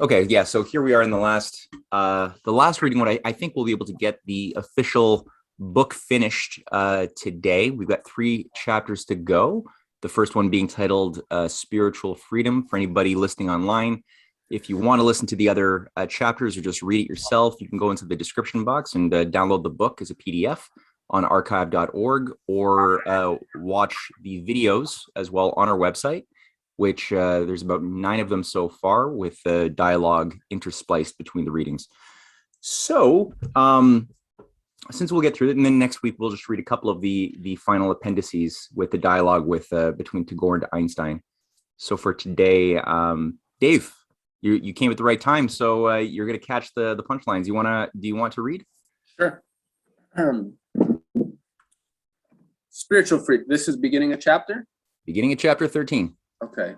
Okay, yeah. So here we are in the last reading. What I think we'll be able to get the official book finished today. We've got three chapters to go. The first one being titled "Spiritual Freedom." For anybody listening online, if you want to listen to the other chapters or just read it yourself, you can go into the description box and download the book as a PDF on archive.org or watch the videos as well on our website, which there's about 9 of them so far, with dialogue interspliced between the readings. So, since we'll get through it, and then next week we'll just read a couple of the final appendices with the dialogue with between Tagore and Einstein. So for today, Dave, you came at the right time, so you're going to catch the punchlines. Do you want to read? Sure. Spiritual freak. This is beginning a chapter? Beginning of chapter 13. Okay.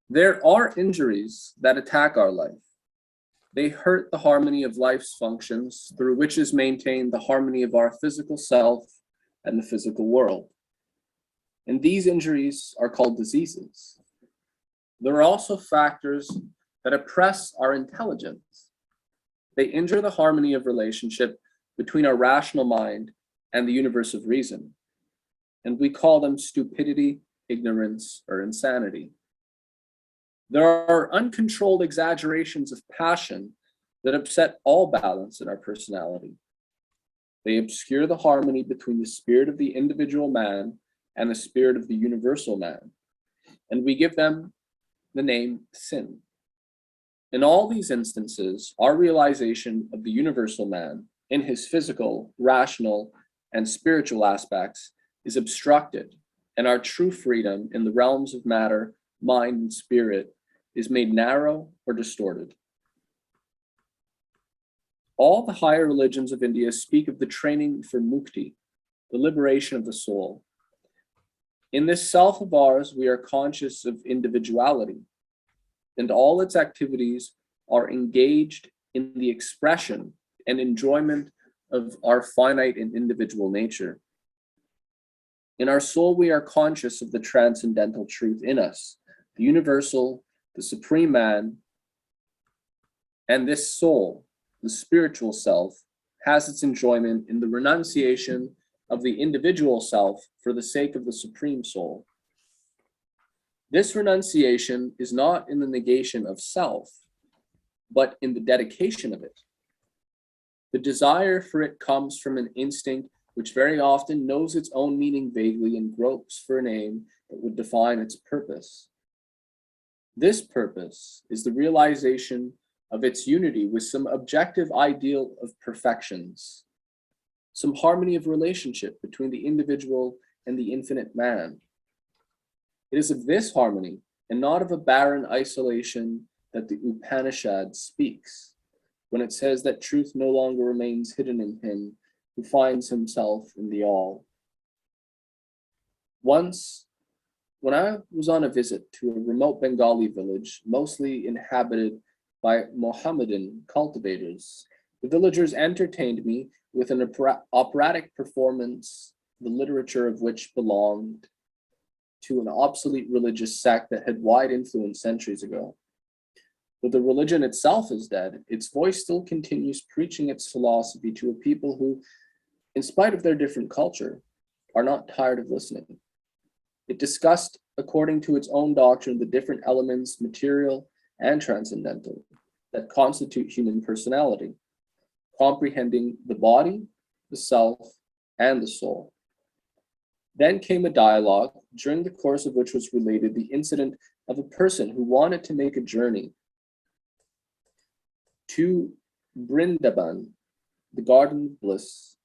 There are injuries that attack our life. They hurt the harmony of life's functions, through which is maintained the harmony of our physical self and the physical world. And these injuries are called diseases. There are also factors that oppress our intelligence. They injure the harmony of relationship between our rational mind and the universe of reason. And we call them stupidity, ignorance, or insanity. There are uncontrolled exaggerations of passion that upset all balance in our personality. They obscure the harmony between the spirit of the individual man and the spirit of the universal man, and we give them the name sin. In all these instances, our realization of the universal man in his physical, rational, and spiritual aspects is obstructed, and our true freedom in the realms of matter, mind, and spirit is made narrow or distorted. All the higher religions of India speak of the training for mukti, the liberation of the soul. In this self of ours, we are conscious of individuality, and all its activities are engaged in the expression and enjoyment of our finite and individual nature. In our soul, we are conscious of the transcendental truth in us, the universal, the supreme man, and this soul, the spiritual self, has its enjoyment in the renunciation of the individual self for the sake of the supreme soul. This renunciation is not in the negation of self, but in the dedication of it. The desire for it comes from an instinct which very often knows its own meaning vaguely and gropes for a name that would define its purpose. This purpose is the realization of its unity with some objective ideal of perfections, some harmony of relationship between the individual and the infinite man. It is of this harmony, and not of a barren isolation, that the Upanishad speaks, when it says that truth no longer remains hidden in him who finds himself in the all. Once, when I was on a visit to a remote Bengali village, mostly inhabited by Mohammedan cultivators, the villagers entertained me with an operatic performance, the literature of which belonged to an obsolete religious sect that had wide influence centuries ago. But the religion itself is dead. Its voice still continues preaching its philosophy to a people who, in spite of their different culture, are not tired of listening. It discussed, according to its own doctrine, the different elements, material and transcendental, that constitute human personality, comprehending the body, the self, and the soul. Then came a dialogue, during the course of which was related the incident of a person who wanted to make a journey to Brindaban, the Garden Bliss,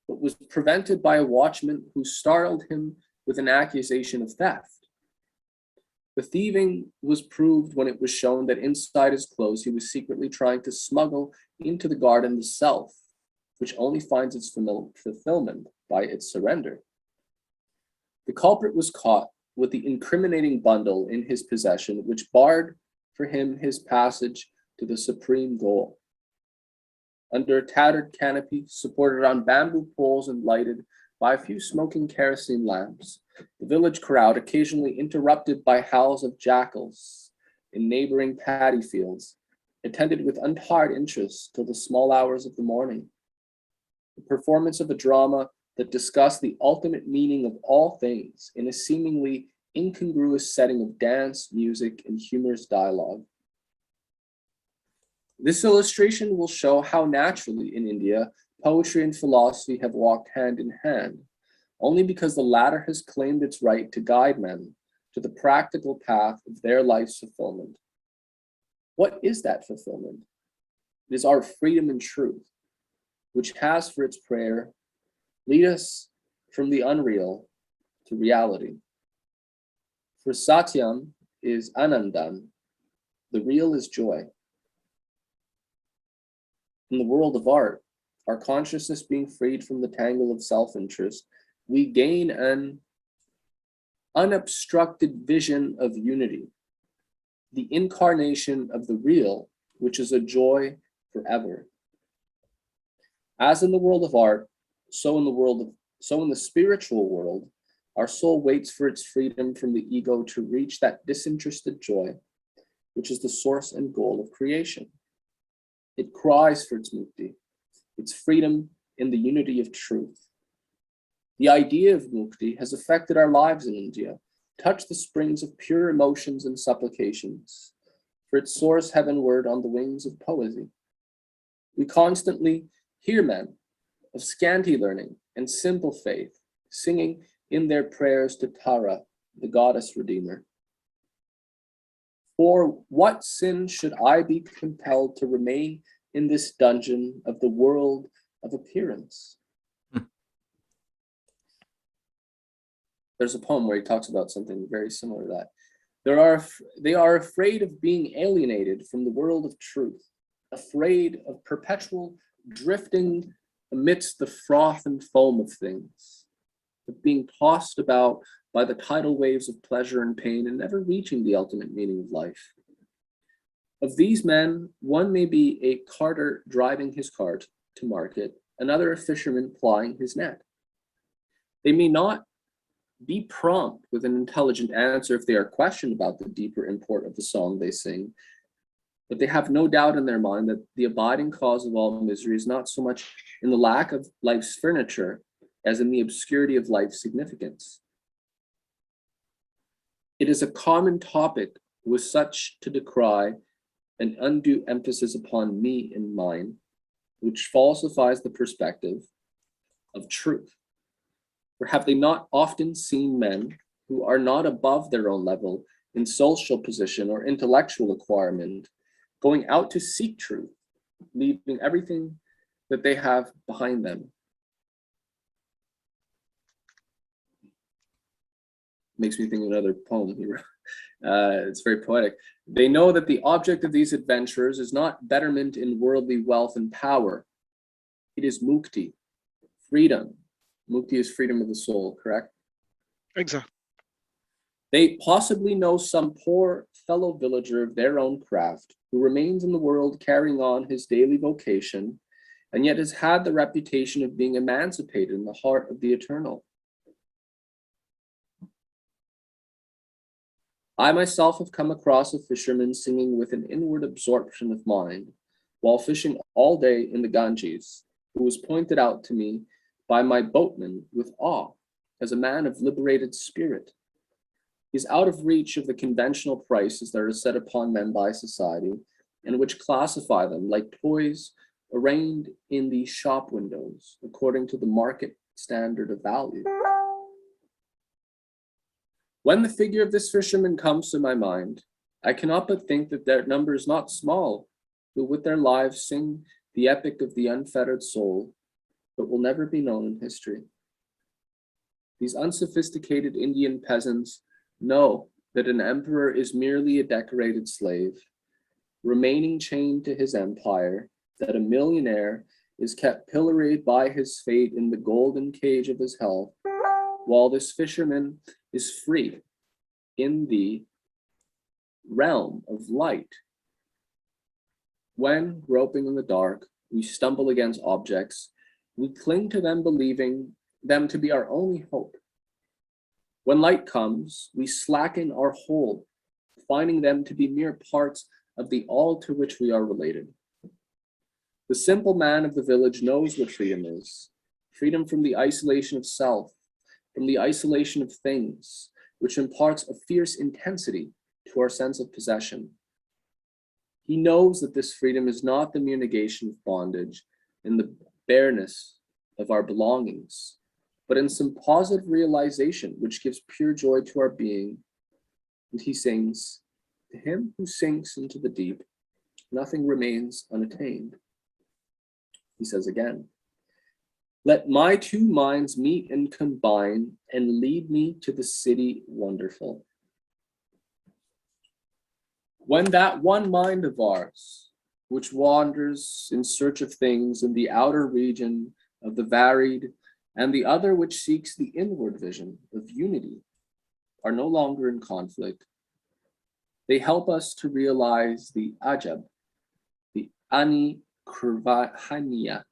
but was prevented by a watchman who startled him with an accusation of theft. The thieving was proved when it was shown that inside his clothes he was secretly trying to smuggle into the garden the self, which only finds its fulfillment by its surrender. The culprit was caught with the incriminating bundle in his possession, which barred for him his passage to the supreme goal. Under a tattered canopy, supported on bamboo poles and lighted by a few smoking kerosene lamps, the village crowd, occasionally interrupted by howls of jackals, in neighboring paddy fields, attended with untired interest till the small hours of the morning. The performance of a drama that discussed the ultimate meaning of all things in a seemingly incongruous setting of dance, music, and humorous dialogue. This illustration will show how naturally in India, poetry and philosophy have walked hand in hand, only because the latter has claimed its right to guide men to the practical path of their life's fulfillment. What is that fulfillment? It is our freedom and truth, which has for its prayer, lead us from the unreal to reality. For Satyam is Anandan, the real is joy. In the world of art, our consciousness being freed from the tangle of self-interest, we gain an unobstructed vision of unity, the incarnation of the real, which is a joy forever. As in the world of art, so in the spiritual world, our soul waits for its freedom from the ego to reach that disinterested joy, which is the source and goal of creation. It cries for its mukti, its freedom in the unity of truth. The idea of mukti has affected our lives in India, touched the springs of pure emotions and supplications, for its source heavenward on the wings of poesy. We constantly hear men of scanty learning and simple faith singing in their prayers to Tara, the goddess redeemer. For what sin should I be compelled to remain in this dungeon of the world of appearance? There's a poem where he talks about something very similar to that. They are afraid of being alienated from the world of truth, afraid of perpetual drifting amidst the froth and foam of things, of being tossed about by the tidal waves of pleasure and pain and never reaching the ultimate meaning of life. Of these men, one may be a carter driving his cart to market, another a fisherman plying his net. They may not be prompt with an intelligent answer if they are questioned about the deeper import of the song they sing, but they have no doubt in their mind that the abiding cause of all misery is not so much in the lack of life's furniture as in the obscurity of life's significance. It is a common topic with such to decry an undue emphasis upon me and mine, which falsifies the perspective of truth. For have they not often seen men who are not above their own level in social position or intellectual acquirement, going out to seek truth, leaving everything that they have behind them? Makes me think of another poem he wrote. It's very poetic. They know that the object of these adventurers is not betterment in worldly wealth and power. It is mukti, freedom. Mukti is freedom of the soul, correct? Exactly. They possibly know some poor fellow villager of their own craft who remains in the world carrying on his daily vocation, and yet has had the reputation of being emancipated in the heart of the eternal. I myself have come across a fisherman singing with an inward absorption of mind while fishing all day in the Ganges, who was pointed out to me by my boatman with awe as a man of liberated spirit. He is out of reach of the conventional prices that are set upon men by society, and which classify them like toys arraigned in the shop windows according to the market standard of value. When the figure of this fisherman comes to my mind, I cannot but think that their number is not small, who with their lives sing the epic of the unfettered soul, but will never be known in history. These unsophisticated Indian peasants know that an emperor is merely a decorated slave, remaining chained to his empire, that a millionaire is kept pilloried by his fate in the golden cage of his health, while this fisherman is free in the realm of light. When, groping in the dark, we stumble against objects, we cling to them believing them to be our only hope. When light comes, we slacken our hold finding them to be mere parts of the all to which we are related. The simple man of the village knows what freedom is: freedom from the isolation of self, from the isolation of things, which imparts a fierce intensity to our sense of possession. He knows that this freedom is not the mere negation of bondage and the bareness of our belongings, but in some positive realization which gives pure joy to our being. And he sings, "To him who sinks into the deep, nothing remains unattained." He says again, "Let my two minds meet and combine and lead me to the city wonderful." When that one mind of ours, which wanders in search of things in the outer region of the varied, and the other which seeks the inward vision of unity, are no longer in conflict, they help us to realize the ajab, the anikrvahaniya,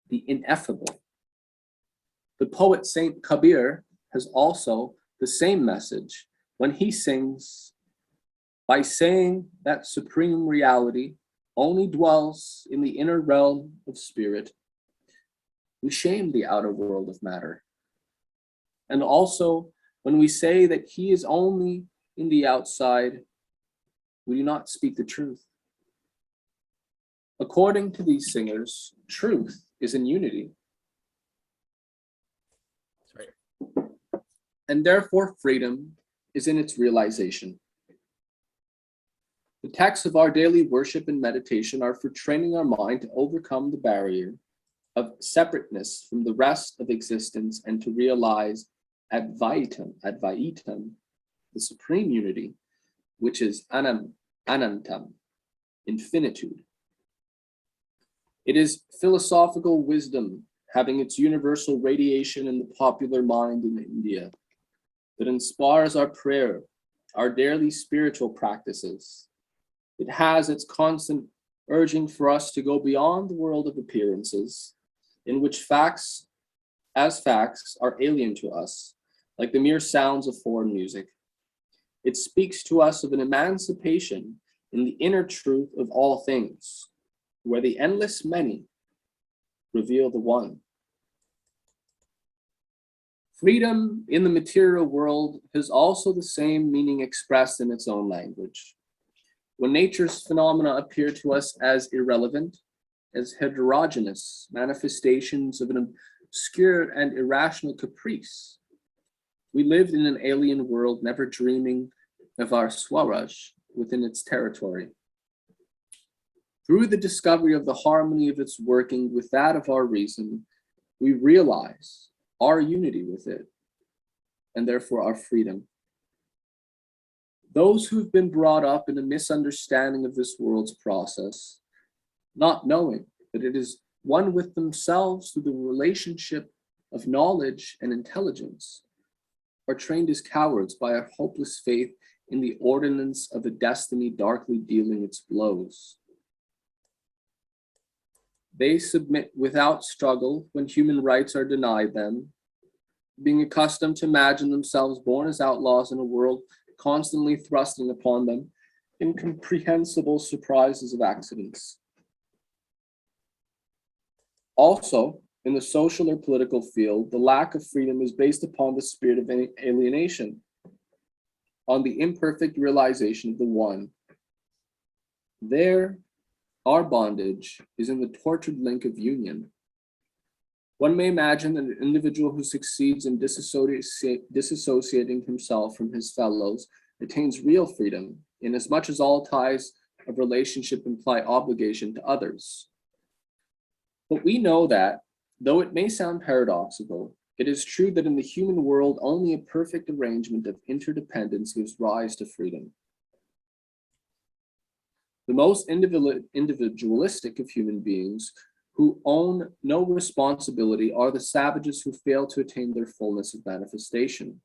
the ineffable. The poet Saint Kabir has also the same message when he sings, by saying that supreme reality only dwells in the inner realm of spirit, we shame the outer world of matter. And also, when we say that he is only in the outside, we do not speak the truth. According to these singers, truth is in unity. That's right. And therefore freedom is in its realization. The texts of our daily worship and meditation are for training our mind to overcome the barrier of separateness from the rest of existence and to realize advaitam, the supreme unity, which is anantam, infinitude. It is philosophical wisdom having its universal radiation in the popular mind in India that inspires our prayer, our daily spiritual practices. It has its constant urging for us to go beyond the world of appearances, in which facts are alien to us, like the mere sounds of foreign music. It speaks to us of an emancipation in the inner truth of all things, where the endless many reveal the one. Freedom in the material world has also the same meaning expressed in its own language. When nature's phenomena appear to us as irrelevant, as heterogeneous manifestations of an obscure and irrational caprice, we lived in an alien world, never dreaming of our Swaraj within its territory. Through the discovery of the harmony of its working with that of our reason, we realize our unity with it, and therefore our freedom. Those who've been brought up in a misunderstanding of this world's process, not knowing that it is one with themselves through the relationship of knowledge and intelligence, are trained as cowards by a hopeless faith in the ordinance of a destiny darkly dealing its blows. They submit without struggle when human rights are denied them, being accustomed to imagine themselves born as outlaws in a world constantly thrusting upon them incomprehensible surprises of accidents. Also, in the social or political field, the lack of freedom is based upon the spirit of alienation, on the imperfect realization of the one. There, our bondage is in the tortured link of union. One may imagine that an individual who succeeds in disassociating himself from his fellows attains real freedom, inasmuch as all ties of relationship imply obligation to others. But we know that, though it may sound paradoxical, it is true that in the human world, only a perfect arrangement of interdependence gives rise to freedom. The most individualistic of human beings who own no responsibility are the savages who fail to attain their fullness of manifestation.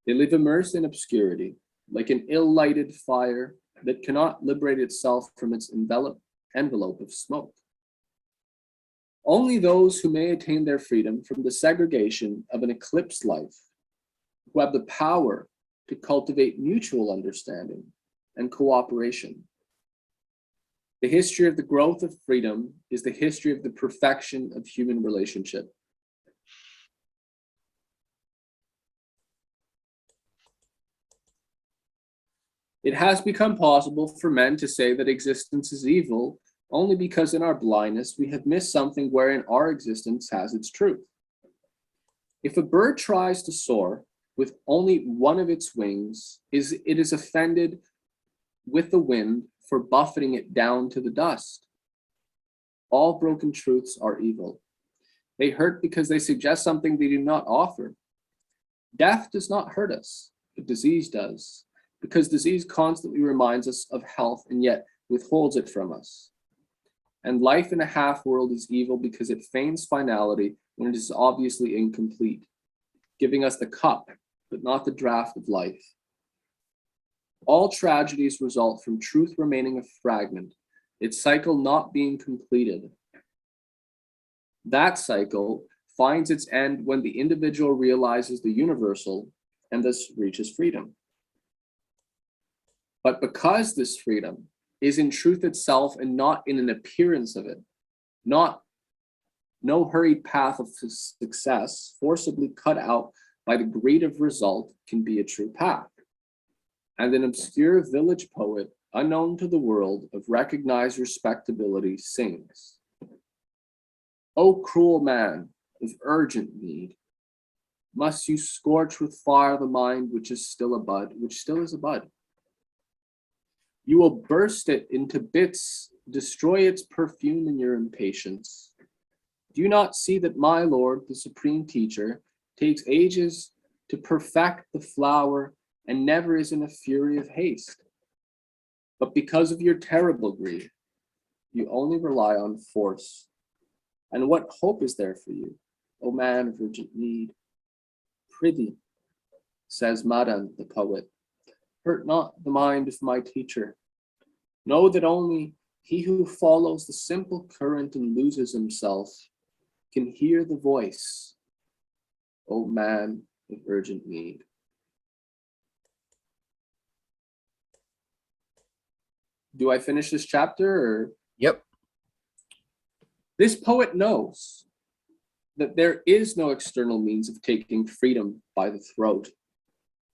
They live immersed in obscurity, like an ill-lighted fire that cannot liberate itself from its envelope of smoke. Only those who may attain their freedom from the segregation of an eclipsed life, who have the power to cultivate mutual understanding and cooperation. The history of the growth of freedom is the history of the perfection of human relationship. It has become possible for men to say that existence is evil only because in our blindness we have missed something wherein our existence has its truth. If a bird tries to soar with only one of its wings, it is offended with the wind for buffeting it down to the dust. All broken truths are evil. They hurt because they suggest something they do not offer. Death does not hurt us, but disease does, because disease constantly reminds us of health and yet withholds it from us. And life in a half world is evil because it feigns finality when it is obviously incomplete, giving us the cup, but not the draught of life. All tragedies result from truth remaining a fragment, its cycle not being completed. That cycle finds its end when the individual realizes the universal and thus reaches freedom. But because this freedom is in truth itself and not in an appearance of it, no hurried path of success forcibly cut out by the greed of result can be a true path. And an obscure village poet, unknown to the world of recognized respectability, sings, "O cruel man of urgent need, must you scorch with fire the mind which is still a bud, which still is a bud? You will burst it into bits, destroy its perfume in your impatience. Do you not see that my Lord, the supreme teacher, takes ages to perfect the flower and never is in a fury of haste? But because of your terrible greed, you only rely on force. And what hope is there for you, O man of urgent need? Prithee, says Madan the poet, hurt not the mind of my teacher. Know that only he who follows the simple current and loses himself can hear the voice, O man of urgent need." Do I finish this chapter or? Yep. This poet knows that there is no external means of taking freedom by the throat.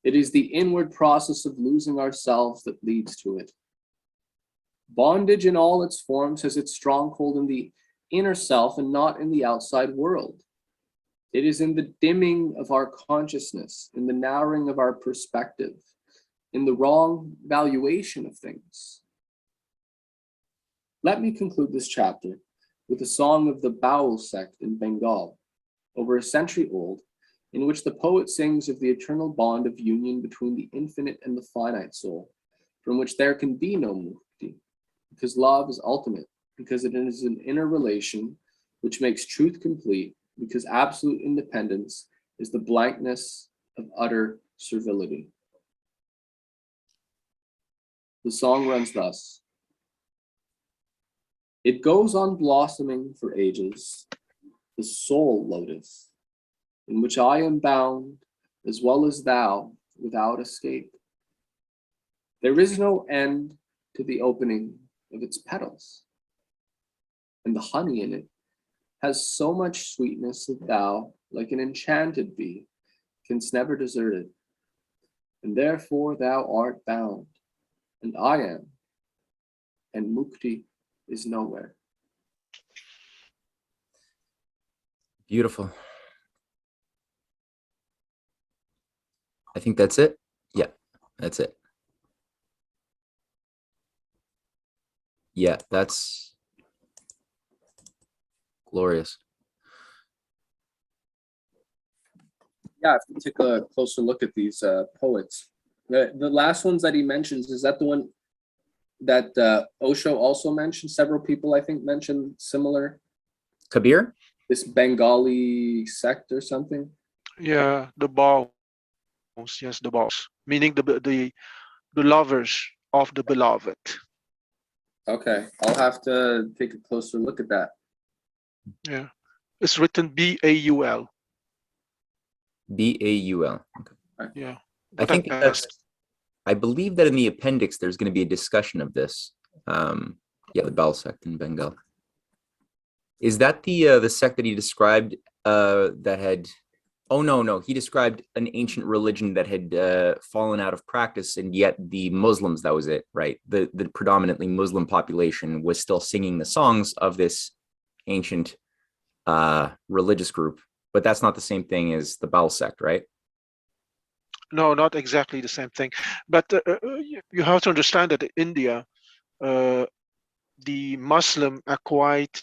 It is the inward process of losing ourselves that leads to it. Bondage in all its forms has its stronghold in the inner self and not in the outside world. It is in the dimming of our consciousness, in the narrowing of our perspective, in the wrong valuation of things. Let me conclude this chapter with a song of the Bell Sect in Bengal, over a century old, in which the poet sings of the eternal bond of union between the infinite and the finite soul, from which there can be no mukti, because love is ultimate, because it is an inner relation which makes truth complete, because absolute independence is the blankness of utter servility. The song runs thus. It goes on blossoming for ages, the soul lotus, in which I am bound, as well as thou, without escape. There is no end to the opening of its petals, and the honey in it has so much sweetness that thou, like an enchanted bee, canst never desert it, and therefore thou art bound, and I am, and mukti is nowhere. Beautiful. I think that's it. Yeah, that's it. Yeah, that's glorious. Yeah, if you take a closer look at these poets. The last ones that he mentions, is that the one that Osho also mentioned? Several people, I think, mentioned similar. Kabir? This Bengali sect or something? Yeah, the balls. Yes, the balls. Meaning the lovers of the beloved. Okay, I'll have to take a closer look at that. Yeah. It's written Baul. Baul. Okay. Yeah. I think I believe that in the appendix, there's going to be a discussion of this. Yeah, the Bell Sect in Bengal. Is that the sect that he described that had? Oh no, he described an ancient religion that had fallen out of practice, and yet the Muslims, that was it, right? The predominantly Muslim population was still singing the songs of this ancient religious group, but that's not the same thing as the Bell Sect, right? No, not exactly the same thing. But you have to understand that in India, the Muslim are quite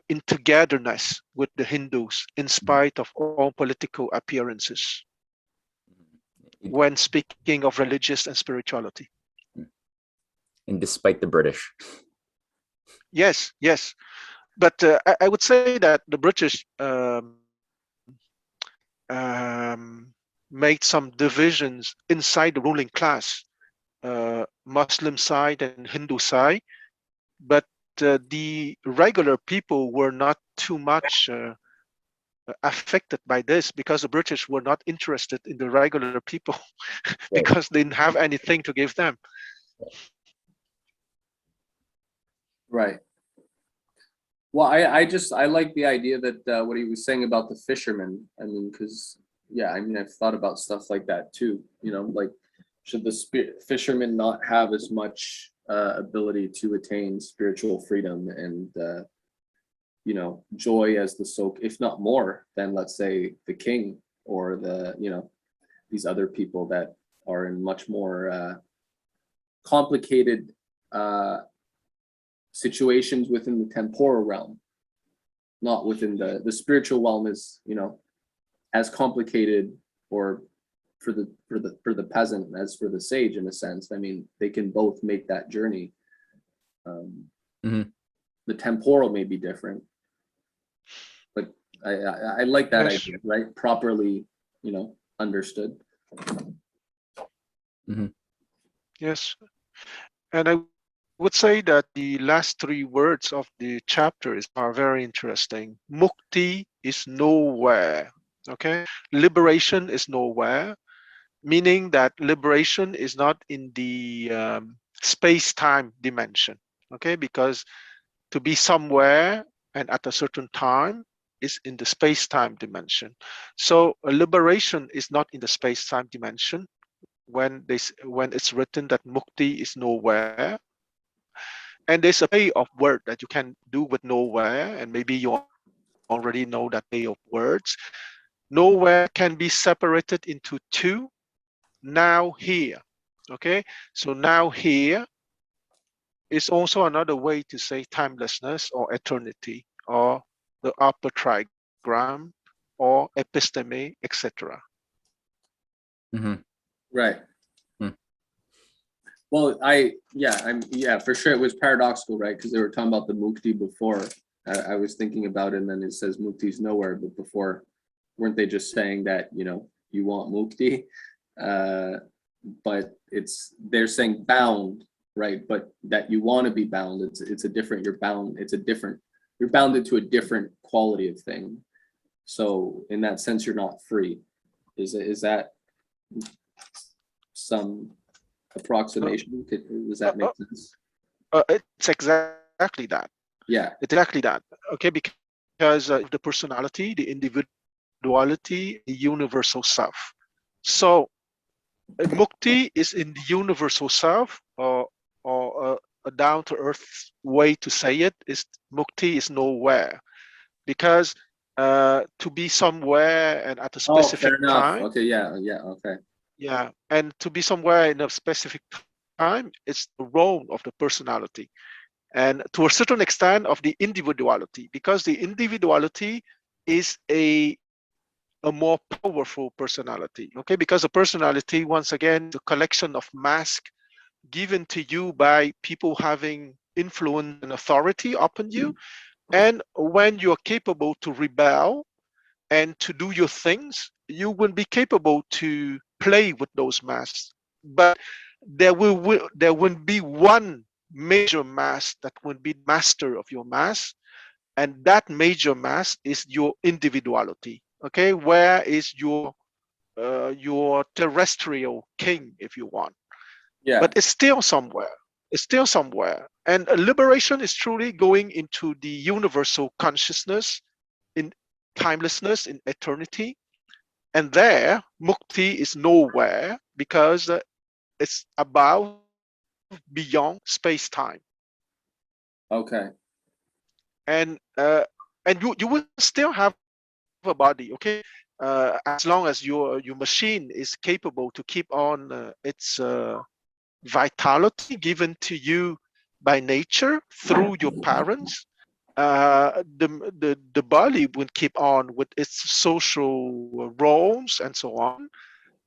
in togetherness with the Hindus in spite of all political appearances when speaking of religious and spirituality. And despite the British. Yes. But I would say that the British made some divisions inside the ruling class, Muslim side and Hindu side, but the regular people were not too much affected by this because the British were not interested in the regular people because they didn't have anything to give them. Right. Well, I like the idea that what he was saying about the fishermen. I mean, because yeah, I mean, I've thought about stuff like that too. You know, like should the fishermen not have as much ability to attain spiritual freedom and you know, joy as the soak, if not more than, let's say, the king or the, you know, these other people that are in much more complicated situations within the temporal realm, not within the spiritual realm is, you know, as complicated or for the peasant as for the sage in a sense. I mean, they can both make that journey. The temporal may be different, but I like that idea, right? Properly, you know, understood. Yes, and I would say that the last three words of the chapter are very interesting. Mukti is nowhere. Okay, liberation is nowhere, meaning that liberation is not in the space-time dimension. Okay, because to be somewhere and at a certain time is in the space-time dimension. So a liberation is not in the space-time dimension when it's written that mukti is nowhere. And there's a play of word that you can do with nowhere, and maybe you already know that play of words. Nowhere can be separated into two, now here. Okay, so now here is also another way to say timelessness or eternity or the upper trigram or episteme, etc. Right. Well, yeah, for sure it was paradoxical, right? Because they were talking about the mukti before. I was thinking about it, and then it says mukti's nowhere, but before, weren't they just saying that, you know, you want mukti? But they're saying bound, right? But that you want to be bound, it's a different, you're bounded to a different quality of thing. So in that sense, you're not free. Is that some approximation? Does that make sense? It's exactly that. Yeah. It's exactly that. Okay, because the personality, the individuality, the universal self. So mukti is in the universal self, or a down-to-earth way to say it is mukti is nowhere, because to be somewhere and at a specific time. Okay, yeah, okay. Yeah, and to be somewhere in a specific time, it's the role of the personality, and to a certain extent of the individuality, because the individuality is a more powerful personality. Okay, because a personality, once again, the collection of masks given to you by people having influence and authority upon you, and when you're capable to rebel and to do your things, you will be capable to play with those masks. But there will be one major mask that will be master of your mask, and that major mask is your individuality. Okay, where is your your terrestrial king, if you want. Yeah. But it's still somewhere. It's still somewhere. And liberation is truly going into the universal consciousness, in timelessness, in eternity. And there, mukti is nowhere because it's above, beyond space-time. Okay. And you will still have a body, okay? As long as your machine is capable to keep on its vitality given to you by nature through your parents, the body will keep on with its social roles and so on.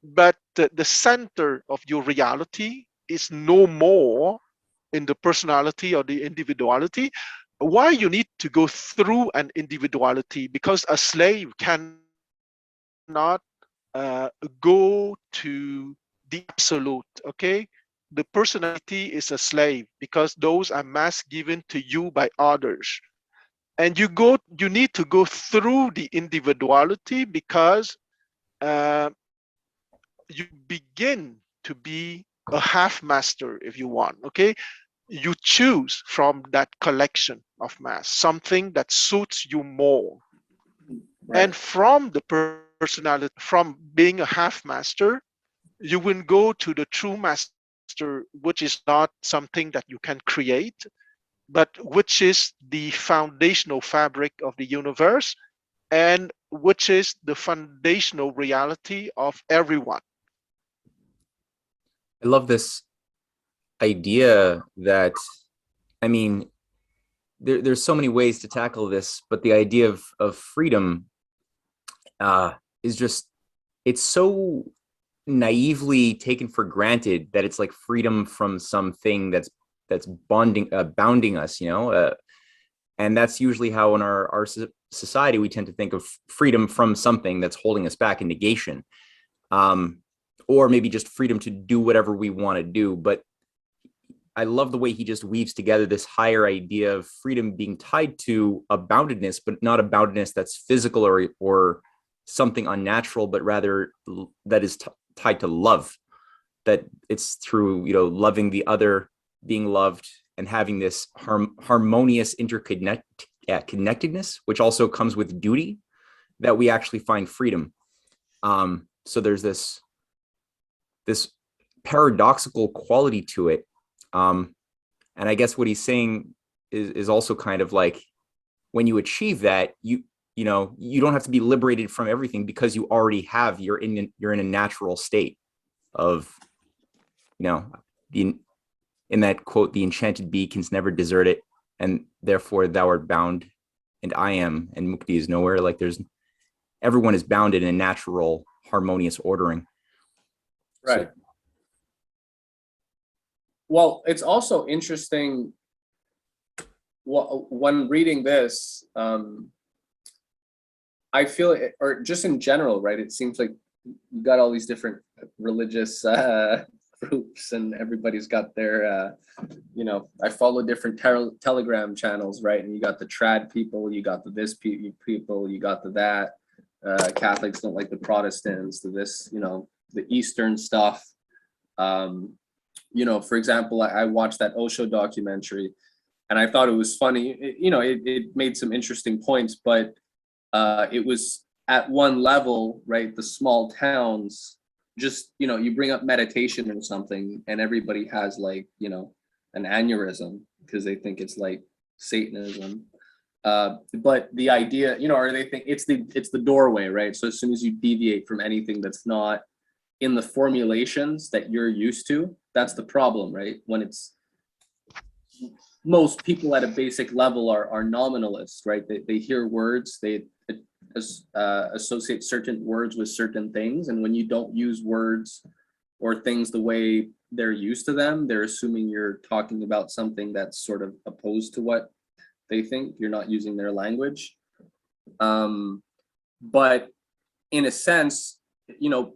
But the center of your reality is no more in the personality or the individuality. Why you need to go through an individuality? Because a slave cannot go to the absolute, okay? The personality is a slave because those are masks given to you by others. And you need to go through the individuality because you begin to be a half master, if you want, okay? You choose from that collection of mass something that suits you more. Right. And from the personality, from being a half master, you will go to the true master, which is not something that you can create, but which is the foundational fabric of the universe, and which is the foundational reality of everyone. I love this idea that, I mean, there's so many ways to tackle this, but the idea of freedom is just, it's so naively taken for granted that it's like freedom from something that's bounding us, and that's usually how in our society we tend to think of freedom from something that's holding us back in negation, or maybe just freedom to do whatever we want to do. But I love the way he just weaves together this higher idea of freedom being tied to a boundedness, but not a boundedness that's physical or something unnatural, but rather that is tied to love, that it's through, loving the other, being loved, and having this harmonious interconnectedness, which also comes with duty, that we actually find freedom. So there's this paradoxical quality to it. And I guess what he's saying is also kind of like, when you achieve that, you don't have to be liberated from everything because you already have, you're in a natural state of, in that quote, the enchanted bee can never desert it, and therefore thou art bound, and I am, and mukti is nowhere. Like everyone is bounded in a natural, harmonious ordering. Right. So, well, it's also interesting when reading this, I feel it, or just in general, right? It seems like you got all these different religious groups, and everybody's got their, I follow different Telegram channels, right? And you got the trad people, you got the this people, you got the that. Catholics don't like the Protestants, the Eastern stuff. For example, I watched that Osho documentary, and I thought it was funny. It made some interesting points, but it was at one level, right? The small towns, just, you bring up meditation or something, and everybody has like, an aneurysm because they think it's like Satanism. But the idea, or they think it's the doorway, right? So as soon as you deviate from anything that's not in the formulations that you're used to, that's the problem, right? When it's, most people at a basic level are nominalists, right? They hear words, they associate certain words with certain things, and when you don't use words or things the way they're used to them, they're assuming you're talking about something that's sort of opposed to what they think. You're not using their language. But in a sense,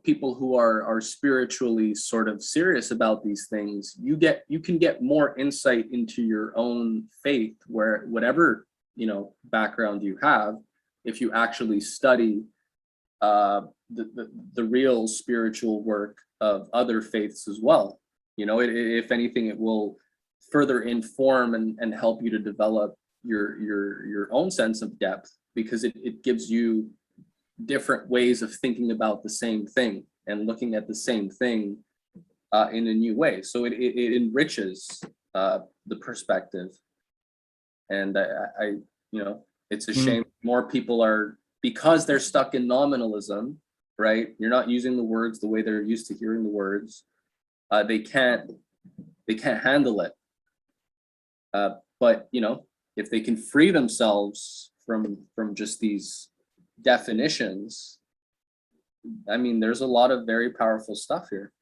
people who are spiritually sort of serious about these things, you can get more insight into your own faith, where whatever background you have, if you actually study the real spiritual work of other faiths as well. You know, if anything, it will further inform and help you to develop your own sense of depth, because it gives you different ways of thinking about the same thing and looking at the same thing in a new way. So it enriches the perspective. And I you know, it's a shame more people are, because they're stuck in nominalism, right? You're not using the words the way they're used to hearing the words. They can't handle it. But you know, if they can free themselves from just these definitions, I mean, there's a lot of very powerful stuff here.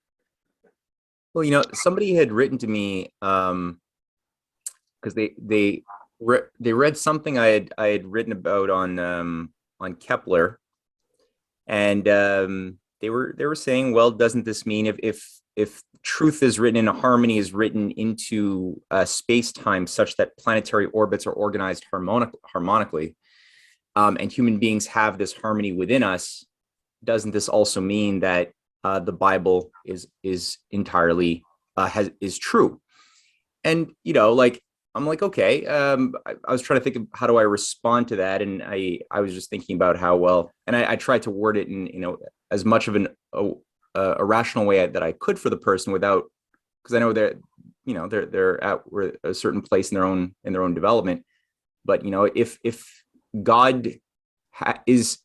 Well, you know, somebody had written to me because they read something I had written about on Kepler, and they were saying, well, doesn't this mean if truth is written in a harmony, is written into space-time such that planetary orbits are organized harmonically, and human beings have this harmony within us, doesn't this also mean that the Bible is entirely is true? And you know, like, I'm like, okay. I was trying to think of how do I respond to that, and I was just thinking about how well, and I tried to word it in, you know, as much of a rational way that I could for the person, without, because I know they're, you know, they're at a certain place in their own development. But you know, if God is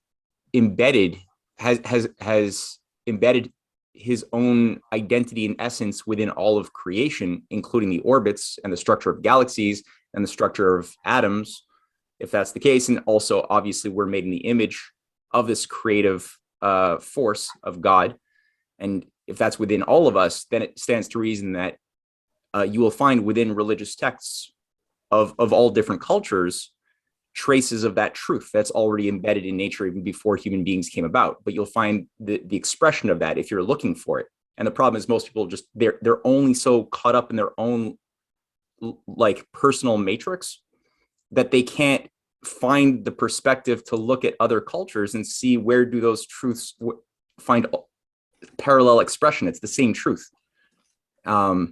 embedded, has embedded his own identity and essence within all of creation, including the orbits and the structure of galaxies and the structure of atoms, if that's the case, and also obviously we're made in the image of this creative force of God, and if that's within all of us, then it stands to reason that you will find within religious texts of all different cultures traces of that truth that's already embedded in nature even before human beings came about. But you'll find the expression of that if you're looking for it. And the problem is most people just, they're only so caught up in their own like personal matrix that they can't find the perspective to look at other cultures and see where do those truths find parallel expression. It's the same truth. But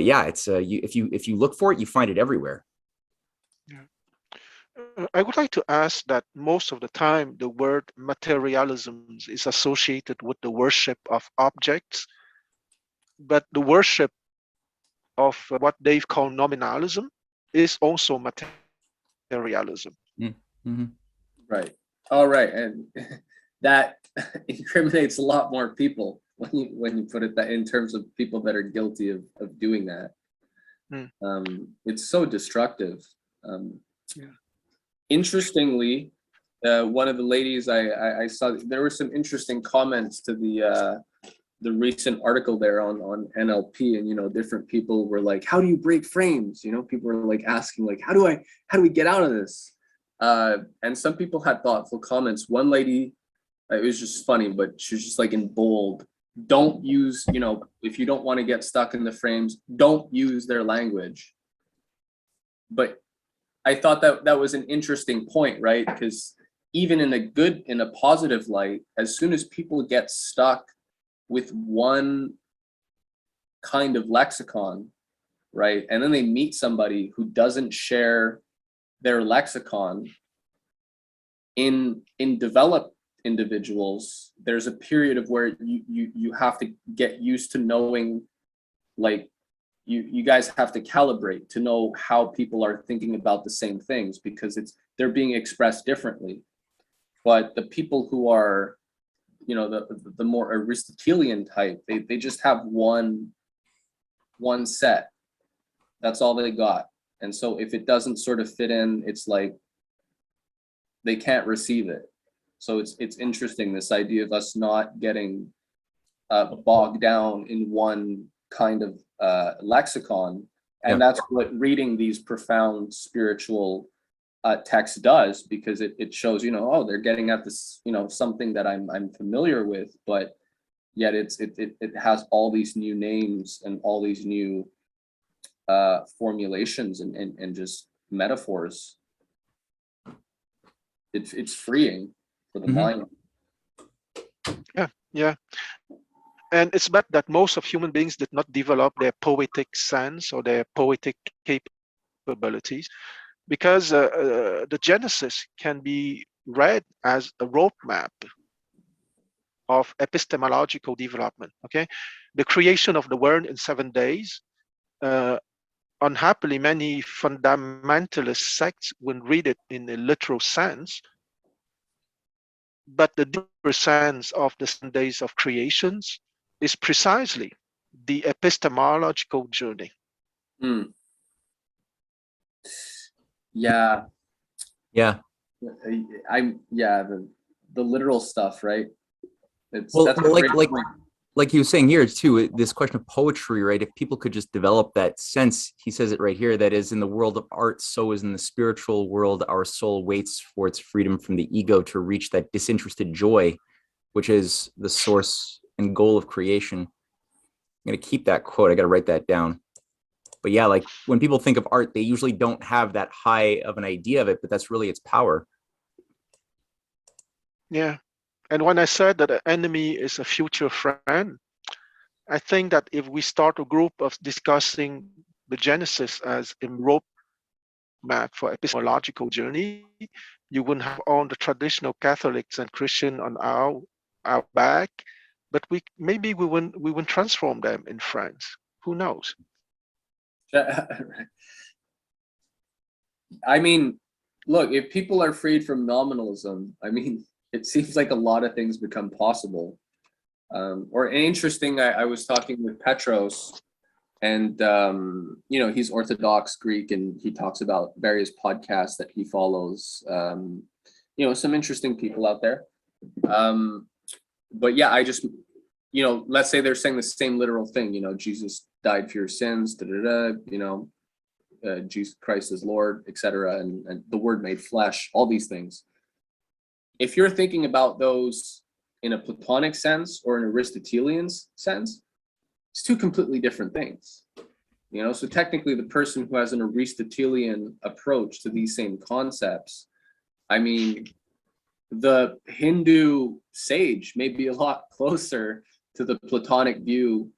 yeah, it's if you look for it, you find it everywhere. I would like to ask that most of the time the word materialism is associated with the worship of objects, but the worship of what they call nominalism is also materialism. Mm-hmm. Right. All right. And that incriminates a lot more people when you put it that in terms of people that are guilty of doing that. It's so destructive. Yeah. Interestingly, one of the ladies I saw, there were some interesting comments to the recent article there on NLP, and you know, different people were like, how do you break frames? You know, people were like asking like, how do we get out of this? And some people had thoughtful comments. One lady, it was just funny, but she was just like in bold, don't use, you know, if you don't want to get stuck in the frames, don't use their language. But I thought that was an interesting point, right? Because even in a positive light, as soon as people get stuck with one kind of lexicon, right, and then they meet somebody who doesn't share their lexicon, in developed individuals, there's a period of where you have to get used to knowing, like, you guys have to calibrate to know how people are thinking about the same things, because they're being expressed differently. But the people who are, you know, the more Aristotelian type, they just have one set. That's all they got. And so if it doesn't sort of fit in, it's like they can't receive it. So it's interesting, this idea of us not getting bogged down in one kind of lexicon. And that's what reading these profound spiritual text does, because it shows, you know, oh, they're getting at this, you know, something that I'm familiar with, but yet it has all these new names and all these new formulations and just metaphors. It's freeing. for the mind. Yeah. And it's bad that most of human beings did not develop their poetic sense or their poetic capabilities, because the Genesis can be read as a roadmap of epistemological development. Okay, the creation of the world in 7 days. Unhappily, many fundamentalist sects will read it in a literal sense, but the deeper sense of the 7 days of creations is precisely the epistemological journey. Yeah. Yeah. The literal stuff, right? That's like he was saying here too, this question of poetry, right? If people could just develop that sense, he says it right here, that is, in the world of art, so is in the spiritual world, our soul waits for its freedom from the ego to reach that disinterested joy, which is the source and goal of creation. I'm going to keep that quote. I got to write that down. But yeah, like when people think of art, they usually don't have that high of an idea of it, but that's really its power. Yeah. And when I said that an enemy is a future friend, I think that if we start a group of discussing the Genesis as a roadmap for epistemological journey, you wouldn't have all the traditional Catholics and Christian on our back, but we wouldn't transform them in France. Who knows? I mean, look, if people are freed from nominalism, I mean, it seems like a lot of things become possible. Or interesting, I was talking with Petros, and you know, he's Orthodox Greek, and he talks about various podcasts that he follows. You know, some interesting people out there. But yeah, I just, you know, let's say they're saying the same literal thing. You know, Jesus died for your sins. You know, Jesus Christ is Lord, etc., and the Word made flesh. All these things. If you're thinking about those in a Platonic sense or an Aristotelian sense, it's two completely different things. You know, so technically the person who has an Aristotelian approach to these same concepts, I mean, the Hindu sage may be a lot closer to the Platonic view,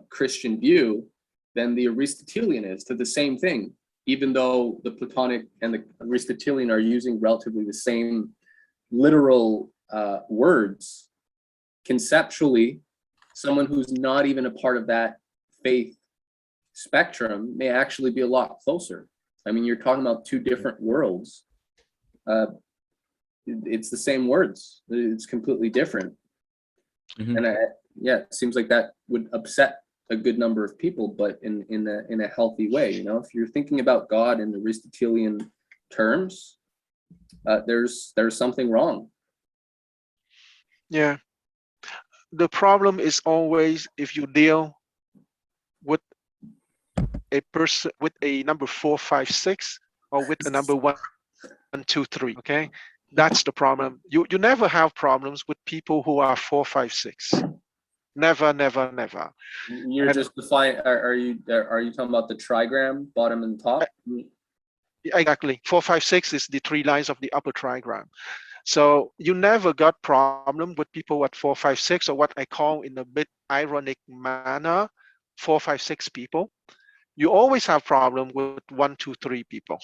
Christian view, than the Aristotelian is to the same thing, even though the Platonic and the Aristotelian are using relatively the same literal words. Conceptually, someone who's not even a part of that faith spectrum may actually be a lot closer. I mean, you're talking about two different worlds. It's the same words. It's completely different. Mm-hmm. And it seems like that would upset a good number of people, but in a healthy way. You know, if you're thinking about God in Aristotelian terms, there's something wrong. Yeah. The problem is always if you deal with a person with a number 4, 5, 6, or with a number 1, 2, 3. Okay, that's the problem. You never have problems with people who are 4, 5, 6. Never. You're just defining. Are you talking about the trigram, bottom and top? Exactly. 4, 5, 6 is the 3 lines of the upper trigram. So you never got problem with people at 4, 5, 6, or what I call in a bit ironic manner, 4, 5, 6 people. You always have problem with 1, 2, 3 people.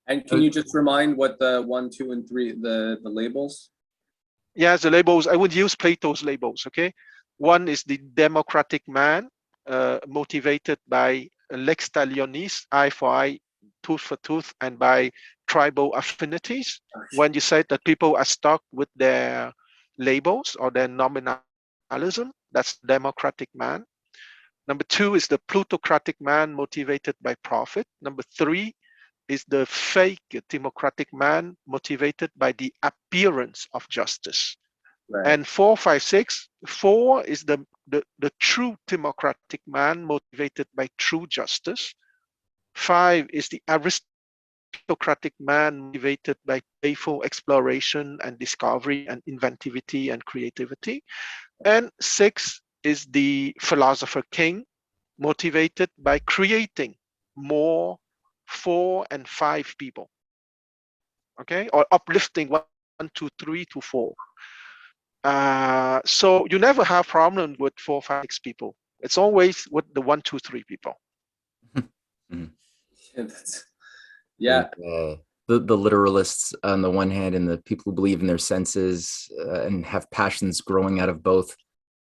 And can you just remind what the 1, 2, and 3 the labels? Yes, the labels. I would use Plato's labels. Okay, 1 is the democratic man, motivated by lex talionis, eye for eye, tooth for tooth, and by tribal affinities. When you say that people are stuck with their labels or their nominalism, that's democratic man. Number 2 is the plutocratic man motivated by profit. Number 3 is the fake democratic man motivated by the appearance of justice. Right. And 4, 5, 6, 4 is the true democratic man motivated by true justice. 5 is the aristocratic man motivated by playful exploration and discovery and inventivity and creativity. And 6 is the philosopher king motivated by creating more 4 and 5 people. okay, or uplifting one, two, three to four. So you never have problem with 4, 5, 6 people. It's always with the 1, 2, 3 people. Yeah, The literalists on the one hand, and the people who believe in their senses and have passions growing out of both.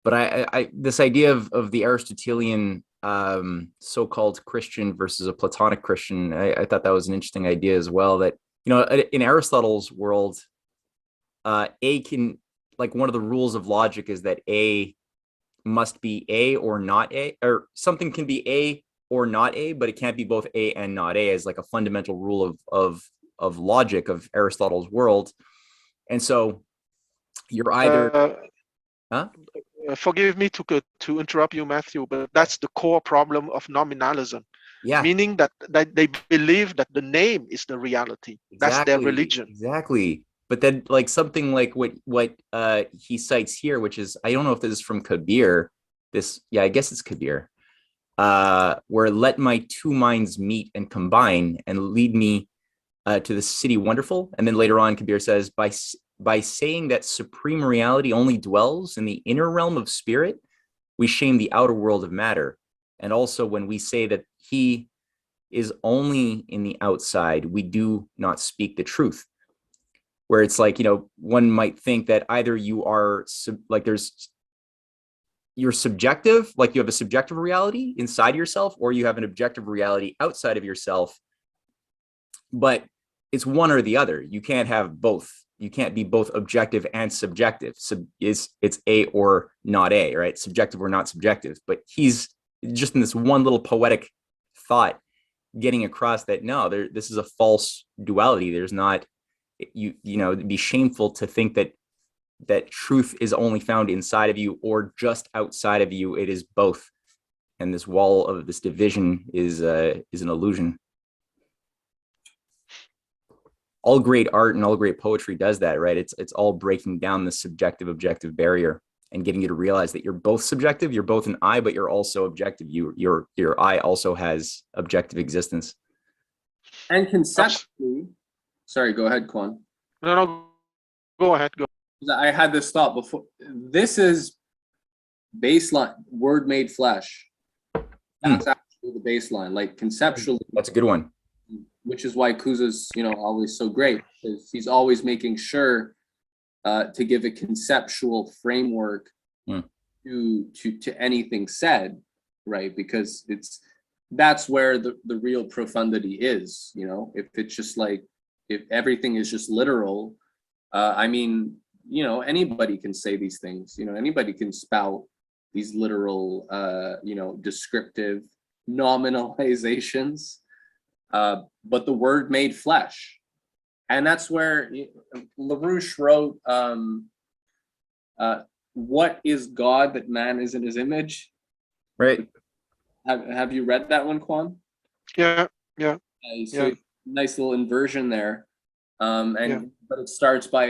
But I this idea of the Aristotelian so-called Christian versus a Platonic Christian, I thought that was an interesting idea as well. That, you know, in Aristotle's world, A can, like, one of the rules of logic is that A must be A or not A, or something can be A or not A, but it can't be both A and not A, as like a fundamental rule of logic of Aristotle's world. And so you're either forgive me to interrupt you, Matthew, but that's the core problem of nominalism. Yeah. Meaning that they believe that the name is the reality. Exactly. That's their religion. Exactly. But then, like, something like what he cites here, which is, I don't know if this is from Kabir. Yeah, I guess it's Kabir. Where let my two minds meet and combine and lead me to the city wonderful. And then later on, Kabir says, by saying that supreme reality only dwells in the inner realm of spirit, we shame the outer world of matter. And also, when we say that he is only in the outside, we do not speak the truth. Where it's like, you know, one might think that either you are you're subjective, like you have a subjective reality inside yourself, or you have an objective reality outside of yourself. But it's one or the other. You can't have both. You can't be both objective and subjective. It's A or not A, right? Subjective or not subjective. But he's just in this one little poetic thought getting across that no, this is a false duality. There's not, you know, it'd be shameful to think that truth is only found inside of you or just outside of you. It is both. And this wall of this division is an illusion. All great art and all great poetry does that, right? It's all breaking down the subjective objective barrier and getting you to realize that you're both subjective, you're both an I, but you're also objective. Your I also has objective existence. and conceptually, sorry, go ahead, Quan. No, go ahead. Go. I had this thought before. This is baseline, word made flesh. That's actually the baseline, like conceptually. That's a good one. Which is why Kuza's, you know, always so great, because he's always making sure to give a conceptual framework to anything said, right? Because that's where the real profundity is, you know. If it's just like, if everything is just literal, I mean, you know, anybody can say these things, you know, anybody can spout these literal, you know, descriptive nominalizations, but the word made flesh. And that's where LaRouche wrote, what is God that man is in his image? Right. Have you read that one, Quan? Yeah. Nice little inversion there. But it starts by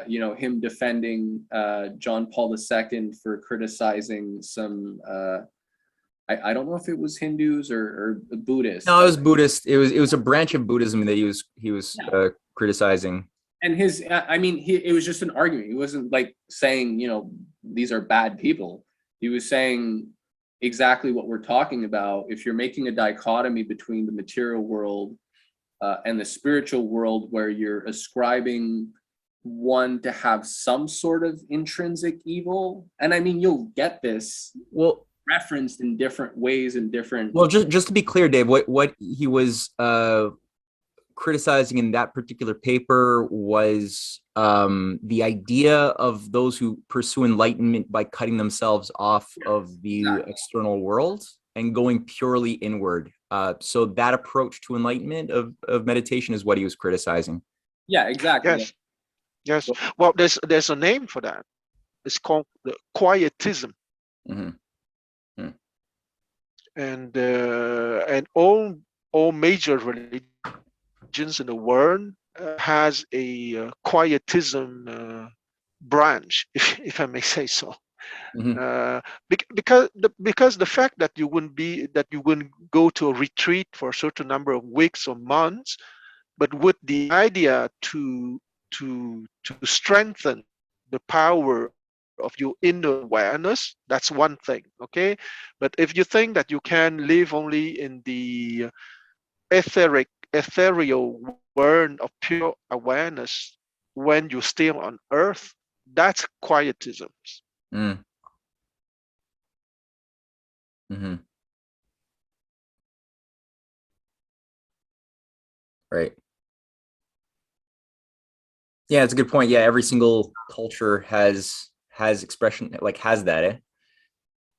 you know, him defending John Paul II for criticizing some I don't know if it was Hindus or Buddhists. No, it was Buddhist. It was a branch of Buddhism that he was criticizing. And I mean, it was just an argument. He wasn't like saying, you know, these are bad people. He was saying exactly what we're talking about. If you're making a dichotomy between the material world and the spiritual world, where you're ascribing one to have some sort of intrinsic evil, and I mean, you'll get this referenced in different ways and different. Well, just to be clear, Dave, what he was criticizing in that particular paper was the idea of those who pursue enlightenment by cutting themselves off of the external world and going purely inward. So that approach to enlightenment of meditation is what he was criticizing. Yeah, exactly. Yes. Well, there's a name for that. It's called the quietism. And all major religions in the world has a quietism branch, if I may say so. Because the fact that you wouldn't go to a retreat for a certain number of weeks or months but with the idea to strengthen the power of your inner awareness, that's one thing, okay? But if you think that you can live only in the ethereal world of pure awareness when you're still on earth, that's quietism. Mm. Mm-hmm. Right. Yeah, it's a good point. Yeah, every single culture has expression, like has that,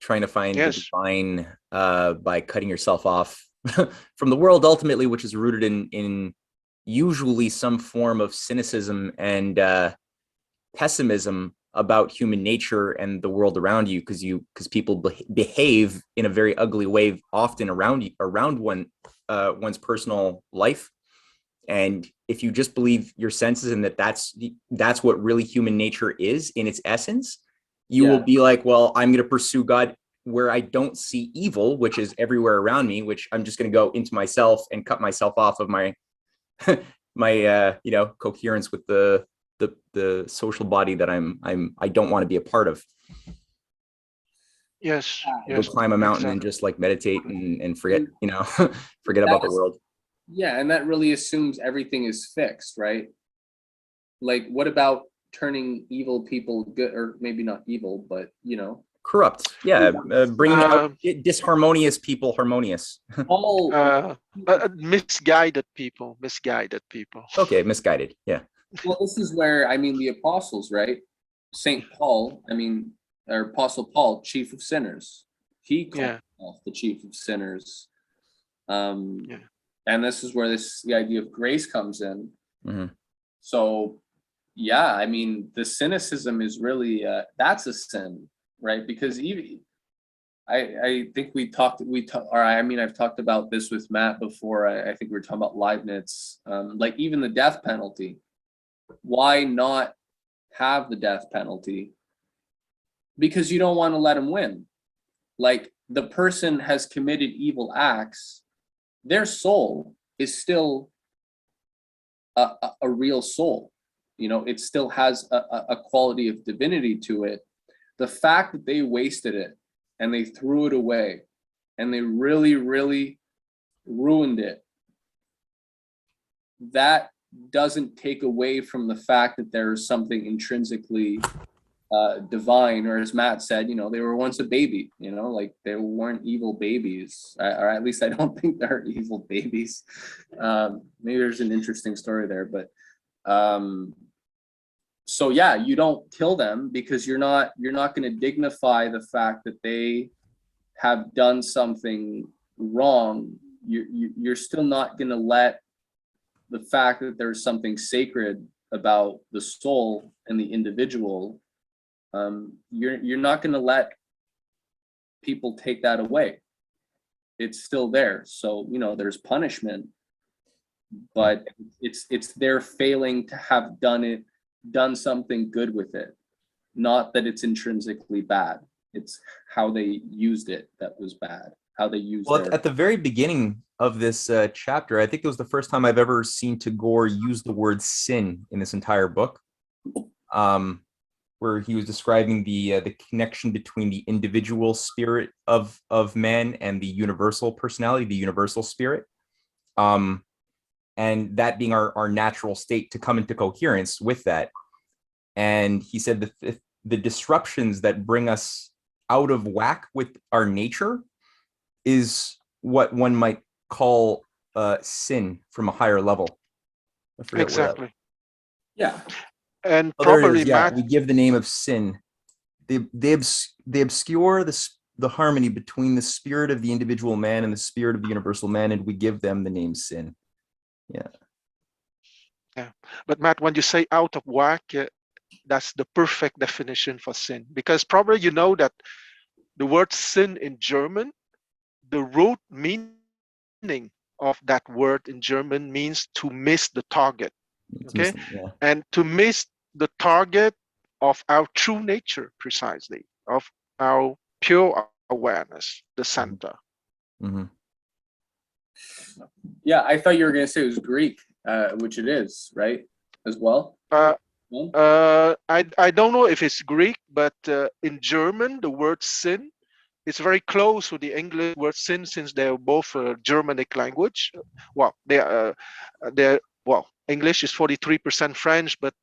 trying to find the Yes, divine by cutting yourself off from the world ultimately, which is rooted in usually some form of cynicism and pessimism about human nature and the world around you, because people behave in a very ugly way often around one's personal life. And if you just believe your senses and that's what really human nature is in its essence, you will be like, well, I'm going to pursue God where I don't see evil, which is everywhere around me, which I'm just going to go into myself and cut myself off of my my coherence with the social body that I don't want to be a part of. yes, Go yes, climb a mountain and exactly. just like meditate and forget, forget about the world. Yeah, and that really assumes everything is fixed, right? Like, what about turning evil people good, or maybe not evil, but Corrupt. Yeah. Bringing out Um, disharmonious people harmonious. all Misguided people, misguided people. Okay. Misguided. Yeah. well, this is where the apostles, right? Saint Paul, or Apostle Paul, chief of sinners. He called Yeah, himself the chief of sinners. Um, yeah, and this is where the idea of grace comes in. Mm-hmm. So, yeah, the cynicism is really that's a sin, right? Because even I think I've talked about this with Matt before. I think we were talking about Leibniz, like even the death penalty. Why not have the death penalty? Because you don't want to let them win. Like, the person has committed evil acts, their soul is still a real soul. It still has a quality of divinity to it. The fact that they wasted it and they threw it away and they really, really ruined it, that doesn't take away from the fact that there is something intrinsically divine, or as Matt said, they were once a baby, like they weren't evil babies, or at least I don't think they're evil babies. Maybe there's an interesting story there, but so yeah, you don't kill them because you're not going to dignify the fact that they have done something wrong. You're still not going to let the fact that there's something sacred about the soul and the individual, you're not going to let people take that away. It's still there. So there's punishment, but it's their failing to have done something good with it. Not that it's intrinsically bad. It's how they used it that was bad. How they used Well, their at the very beginning of this chapter, I think it was the first time I've ever seen Tagore use the word sin in this entire book, where he was describing the connection between the individual spirit of man and the universal personality, the universal spirit, and that being our natural state to come into coherence with that. And he said that the disruptions that bring us out of whack with our nature is what one might call sin from a higher level. I forget where that. exactly. yeah. And Oh, there it probably is. Yeah, Matt, we give the name of sin. They obscure the harmony between the spirit of the individual man and the spirit of the universal man, and we give them the name sin. Yeah. yeah. But Matt, when you say out of whack, that's the perfect definition for sin. Because probably you know that the word sin in German, the root meaning of that word in German means to miss the target. Okay. Yeah. And to miss the target of our true nature, precisely, of our pure awareness, the center. Mm-hmm. Yeah, I thought you were going to say it was Greek. which it is, right? As well. I don't know if it's Greek, but in German, the word sin is very close to the English word sin, since they're both Germanic language. Well, they're well, English is 43% French, but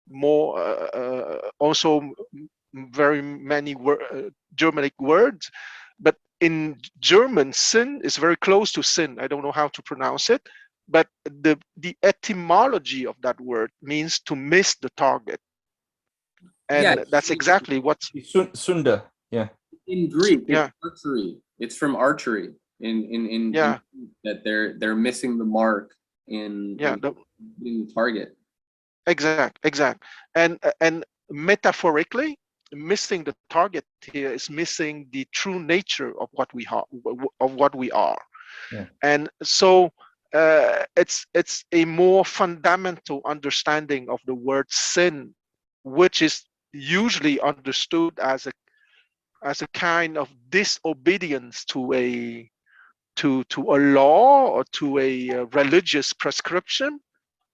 more also very many Germanic words. But in German, sin is very close to sin. I don't know how to pronounce it, but the etymology of that word means to miss the target, and Yeah, that's exactly what's Sunda. Yeah. In Greek, yeah, it's archery. It's from archery. yeah, That they're missing the mark in yeah. hitting the target. Exact. And metaphorically, missing the target here is missing the true nature of what we are. Yeah. And so it's a more fundamental understanding of the word sin, which is usually understood as a kind of disobedience to a law or to a religious prescription,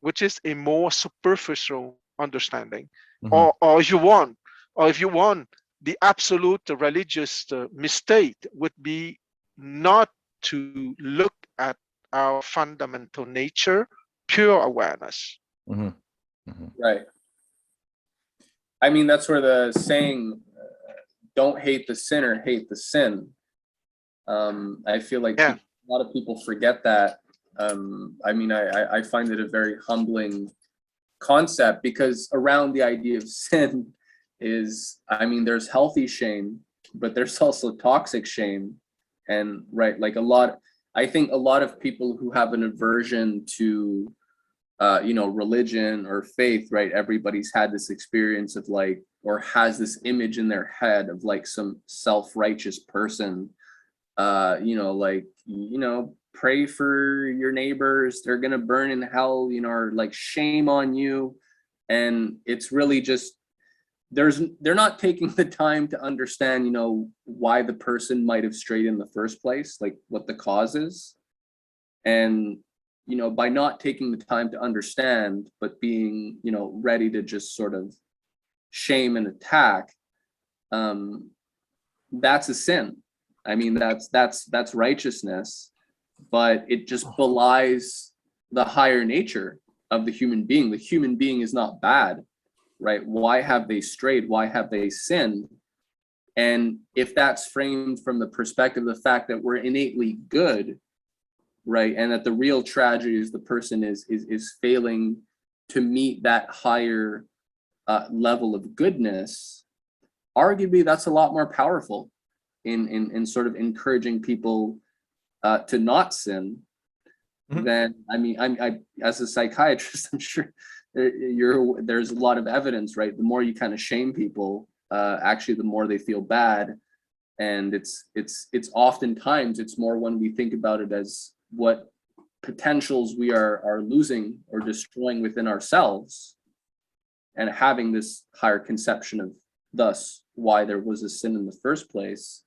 which is a more superficial understanding. Mhm. Or if you want, the absolute religious mistake would be not to look at our fundamental nature, pure awareness. Mhm. Mhm. Right. I mean, that's where the saying, "Don't hate the sinner, hate the sin." I feel like Yeah, a lot of people forget that. I mean, I find it a very humbling concept, because around the idea of sin is, I mean, there's healthy shame, but there's also toxic shame. And right, like I think a lot of people who have an aversion to religion or faith, right? Everybody's had this experience of like, or has this image in their head of like some self-righteous person, like, pray for your neighbors, they're gonna burn in hell, or like, shame on you. And it's really just, they're not taking the time to understand, why the person might have strayed in the first place, like what the cause is. And by not taking the time to understand, but being, ready to just sort of shame and attack, that's a sin. I mean, that's righteousness, but it just belies the higher nature of the human being. The human being is not bad, right? Why have they strayed? Why have they sinned? And if that's framed from the perspective of the fact that we're innately good, right, and that the real tragedy is the person is failing to meet that higher level of goodness, arguably that's a lot more powerful in sort of encouraging people to not sin. Mhm. Then, I mean, I as a psychiatrist, I'm sure there's a lot of evidence, right? The more you kind of shame people, actually, the more they feel bad. And it's oftentimes it's more when we think about it as what potentials we are losing or destroying within ourselves, and having this higher conception of thus why there was a sin in the first place.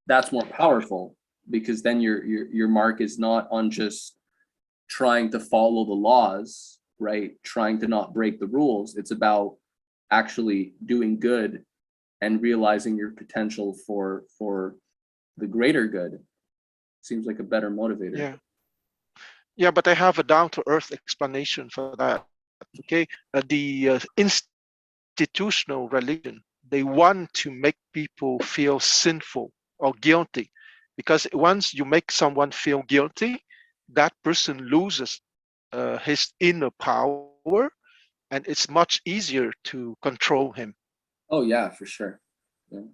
That's more powerful, because then your mark is not on just trying to follow the laws, right? Trying to not break the rules. It's about actually doing good and realizing your potential for the greater good. Seems like a better motivator. Yeah, but I have a down-to-earth explanation for that. Okay, the institutional religion, they want to make people feel sinful or guilty, because once you make someone feel guilty, that person loses his inner power, and it's much easier to control him. Oh yeah, for sure. Yeah.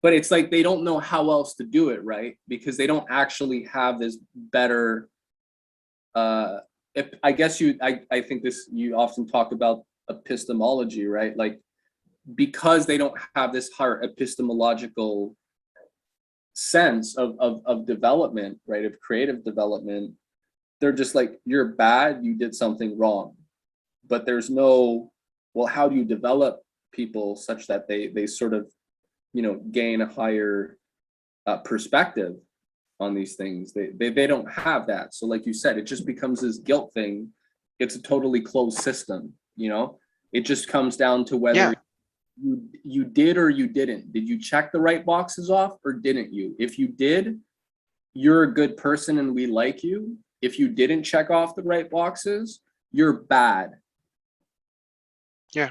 But it's like they don't know how else to do it, right? Because they don't actually have this better if I guess I think this, you often talk about epistemology, right? Like, because they don't have this higher epistemological sense of development, right? Of creative development, they're just like, you're bad, you did something wrong. But there's no, well, how do you develop people such that they sort of, gain a higher perspective on these things. They don't have that. So like you said, it just becomes this guilt thing. It's a totally closed system, you know? It just comes down to whether you did or you didn't. Did you check the right boxes off or didn't you? If you did, you're a good person and we like you. If you didn't check off the right boxes, you're bad. Yeah.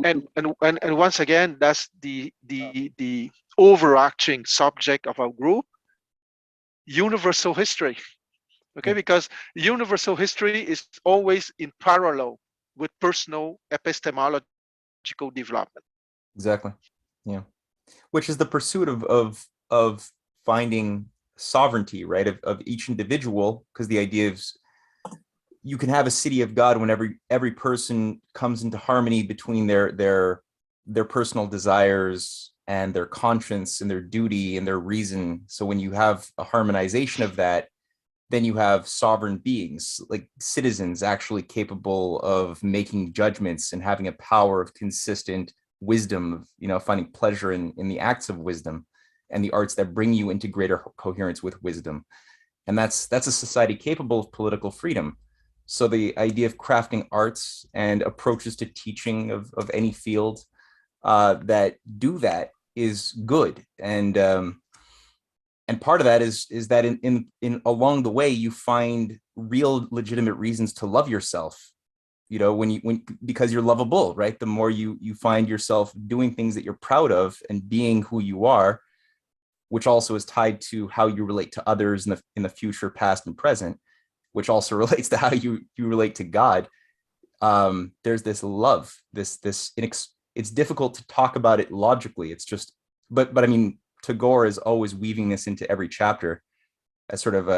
And once again, that's the overarching subject of our group, universal history. Okay, because universal history is always in parallel with personal epistemological development. Exactly. Yeah. Which is the pursuit of finding sovereignty, right? Of each individual, because the idea is you can have a city of God whenever every person comes into harmony between their personal desires and their conscience and their duty and their reason. So when you have a harmonization of that, then you have sovereign beings, like citizens actually capable of making judgments and having a power of consistent wisdom, finding pleasure in the acts of wisdom and the arts that bring you into greater coherence with wisdom. And that's a society capable of political freedom. So the idea of crafting arts and approaches to teaching of any field that do that is good. And part of that is that in along the way you find real legitimate reasons to love yourself, because you're lovable, right? The more you find yourself doing things that you're proud of and being who you are, which also is tied to how you relate to others in the future, past and present, which also relates to how you relate to God. There's this love, it's difficult to talk about it logically. It's just, but I mean, Tagore is always weaving this into every chapter as sort of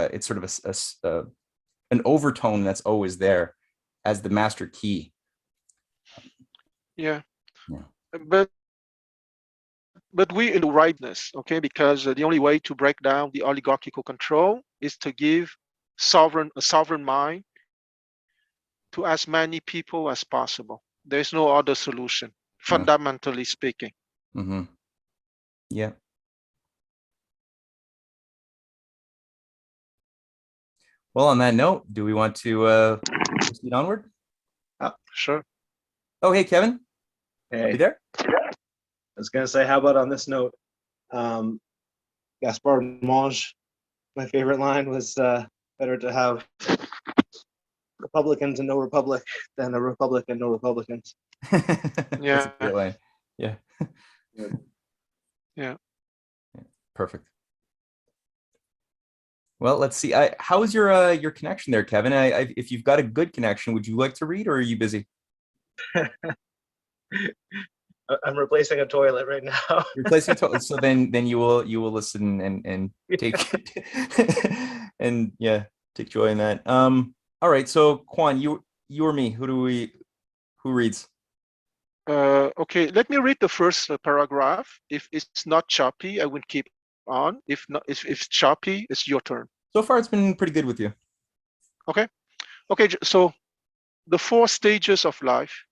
an overtone that's always there as the master key. Yeah. But we in the rightness, okay, because the only way to break down the oligarchical control is to give a sovereign mind to as many people as possible. There's no other solution, fundamentally speaking. Mm-hmm. Yeah. Well, on that note, do we want to proceed onward? Sure. Oh, hey, Kevin. Hey. You there? I was going to say, how about on this note, Gaspard Monge, my favorite line was, better to have Republicans and no republic than a republic and no Republicans. Yeah. That's a great line. Yeah. Yeah. Perfect. Well, let's see. How is your connection there, Kevin? If you've got a good connection, would you like to read, or are you busy? I'm replacing a toilet right now. Replacing a toilet. So then you will listen and take and take joy in that. All right. So Kwan, you or me? Who reads? Okay, let me read the first paragraph. If it's not choppy, I will keep on. If not, if it's choppy, it's your turn. So far, it's been pretty good with you. Okay. So the 4 stages of life.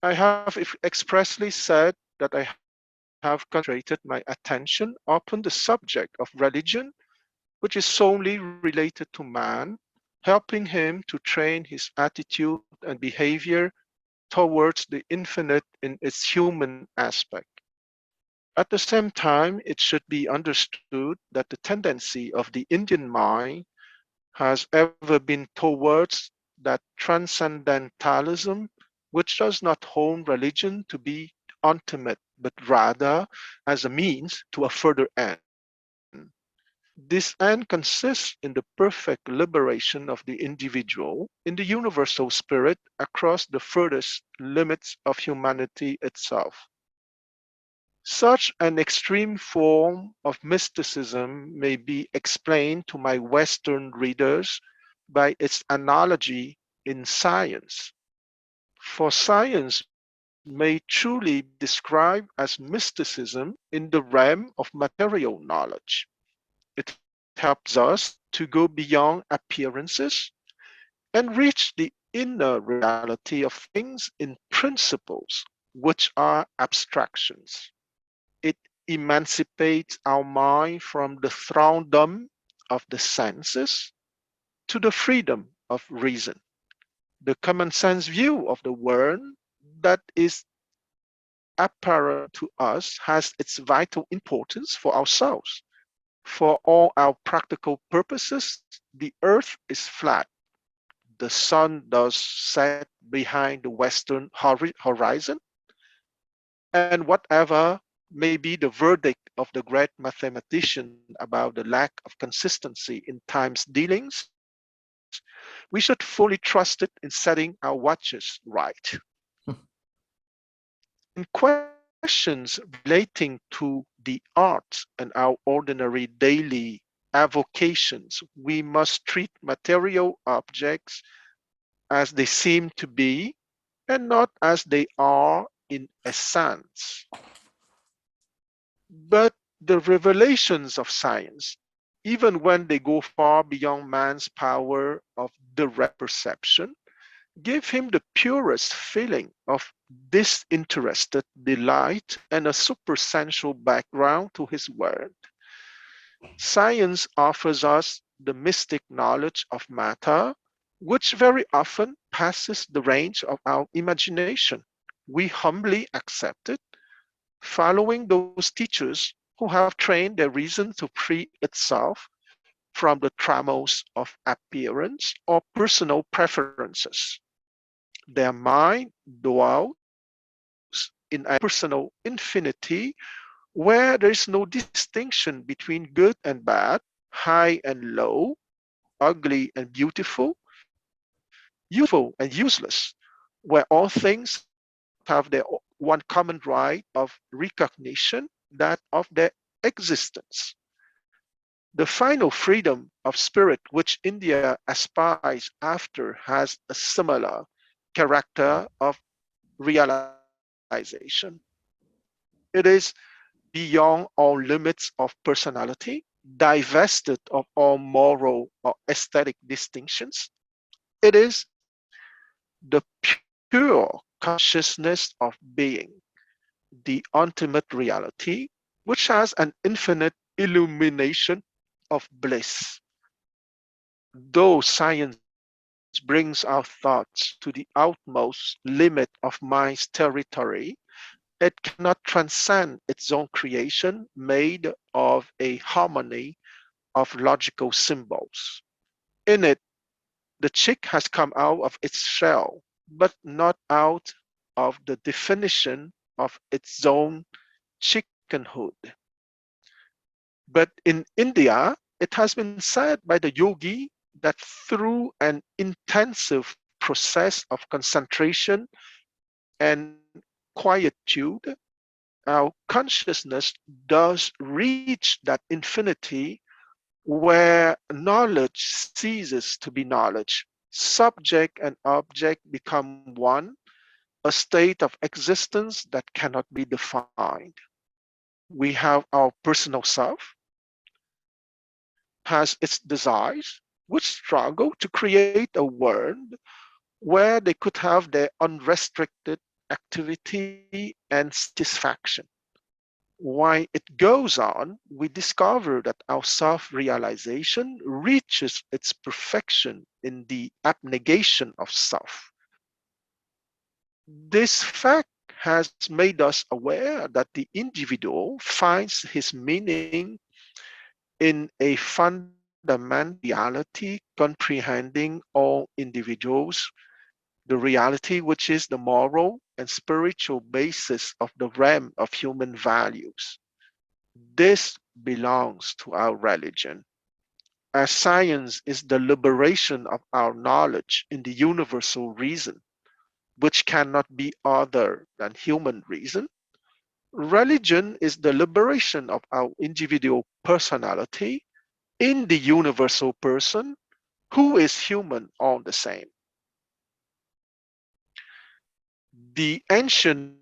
I have expressly said that I have concentrated my attention upon the subject of religion, which is solely related to man, helping him to train his attitude and behavior towards the infinite in its human aspect. At the same time, it should be understood that the tendency of the Indian mind has ever been towards that transcendentalism which does not hold religion to be ultimate, but rather as a means to a further end. This end consists in the perfect liberation of the individual in the universal spirit across the furthest limits of humanity itself. Such an extreme form of mysticism may be explained to my Western readers by its analogy in science. For science may truly be described as mysticism in the realm of material knowledge. It helps us to go beyond appearances and reach the inner reality of things in principles, which are abstractions. It emancipates our mind from the thraldom of the senses to the freedom of reason. The common sense view of the world that is apparent to us has its vital importance for ourselves. For all our practical purposes, the earth is flat. The sun does set behind the western horizon, and whatever may be the verdict of the great mathematician about the lack of consistency in time's dealings, we should fully trust it in setting our watches right. In questions relating to the arts and our ordinary daily avocations, we must treat material objects as they seem to be and not as they are in essence. But the revelations of science, even when they go far beyond man's power of direct perception, give him the purest feeling of disinterested delight and a supersensual background to his world. Science offers us the mystic knowledge of matter, which very often passes the range of our imagination. We humbly accept it, following those teachers who have trained their reason to free itself from the trammels of appearance or personal preferences. Their mind dwells in a personal infinity where there is no distinction between good and bad, high and low, ugly and beautiful, useful and useless, where all things have their one common right of recognition, that of their existence. The final freedom of spirit which India aspires after has a similar character of realization. It is beyond all limits of personality, divested of all moral or aesthetic distinctions. It is the pure consciousness of being, the ultimate reality, which has an infinite illumination of bliss. Though science brings our thoughts to the outmost limit of mind's territory, it cannot transcend its own creation made of a harmony of logical symbols. In it, the chick has come out of its shell, but not out of the definition of its own chickenhood. But in India, it has been said by the yogi that through an intensive process of concentration and quietude, our consciousness does reach that infinity where knowledge ceases to be knowledge. Subject and object become one, a state of existence that cannot be defined. We have our personal self, has its desires, which struggle to create a world where they could have their unrestricted activity and satisfaction. While it goes on, we discover that our self-realization reaches its perfection in the abnegation of self. This fact has made us aware that the individual finds his meaning in a fundamental reality comprehending all individuals, the reality which is the moral and spiritual basis of the realm of human values. This belongs to our religion. As science is the liberation of our knowledge in the universal reason, which cannot be other than human reason, religion is the liberation of our individual personality in the universal person who is human all the same. The ancient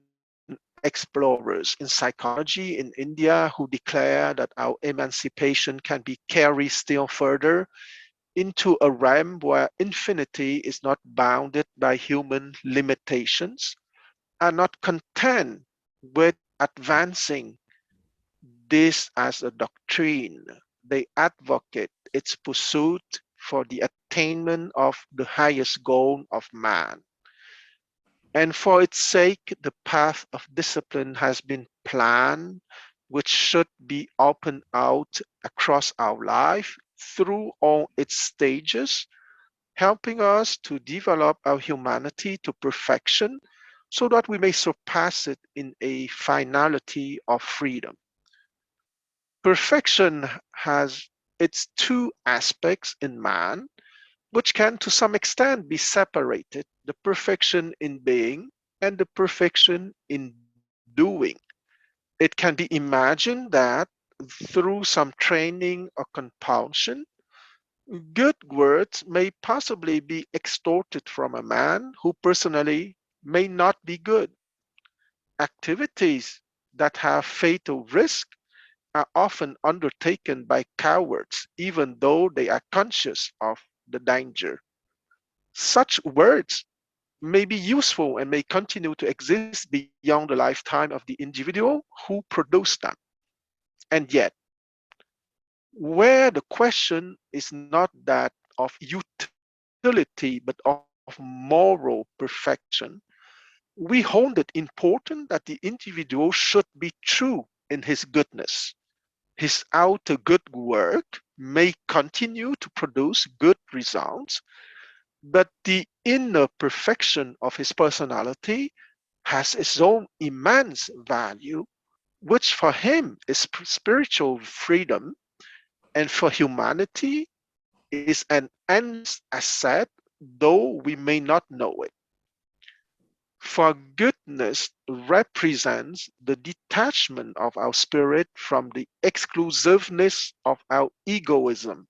explorers in psychology in India who declare that our emancipation can be carried still further into a realm where infinity is not bounded by human limitations are not content with advancing this as a doctrine. They advocate its pursuit for the attainment of the highest goal of man. And for its sake, the path of discipline has been planned, which should be opened out across our life through all its stages, helping us to develop our humanity to perfection so that we may surpass it in a finality of freedom. Perfection has its two aspects in man, which can to some extent be separated, the perfection in being and the perfection in doing. It can be imagined that through some training or compulsion, good words may possibly be extorted from a man who personally may not be good. Activities that have fatal risk are often undertaken by cowards, even though they are conscious of the danger. Such words may be useful and may continue to exist beyond the lifetime of the individual who produced them. And yet, where the question is not that of utility but of moral perfection, we hold it important that the individual should be true in his goodness. His outer good work may continue to produce good results, but the inner perfection of his personality has its own immense value, which for him is spiritual freedom, and for humanity is an endless asset, though we may not know it. For goodness represents the detachment of our spirit from the exclusiveness of our egoism.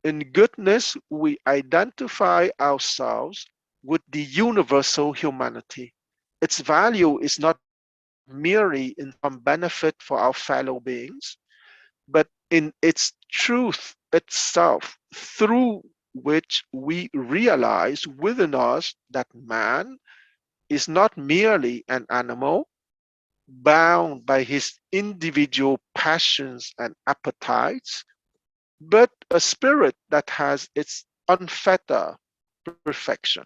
In goodness, we identify ourselves with the universal humanity. Its value is not merely in some benefit for our fellow beings, but in its truth itself, through which we realize within us that man is not merely an animal bound by his individual passions and appetites, but a spirit that has its unfettered perfection.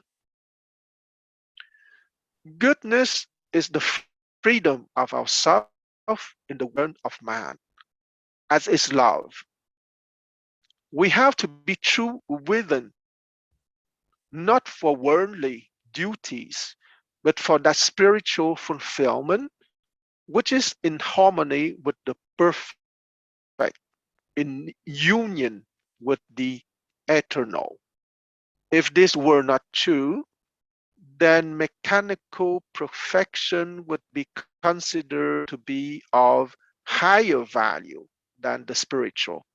Goodness is the freedom of ourself in the world of man, as is love. We have to be true within, not for worldly duties, but for that spiritual fulfillment which is in harmony with the perfect, in union with the eternal. If this were not true, then mechanical perfection would be considered to be of higher value than the spiritual.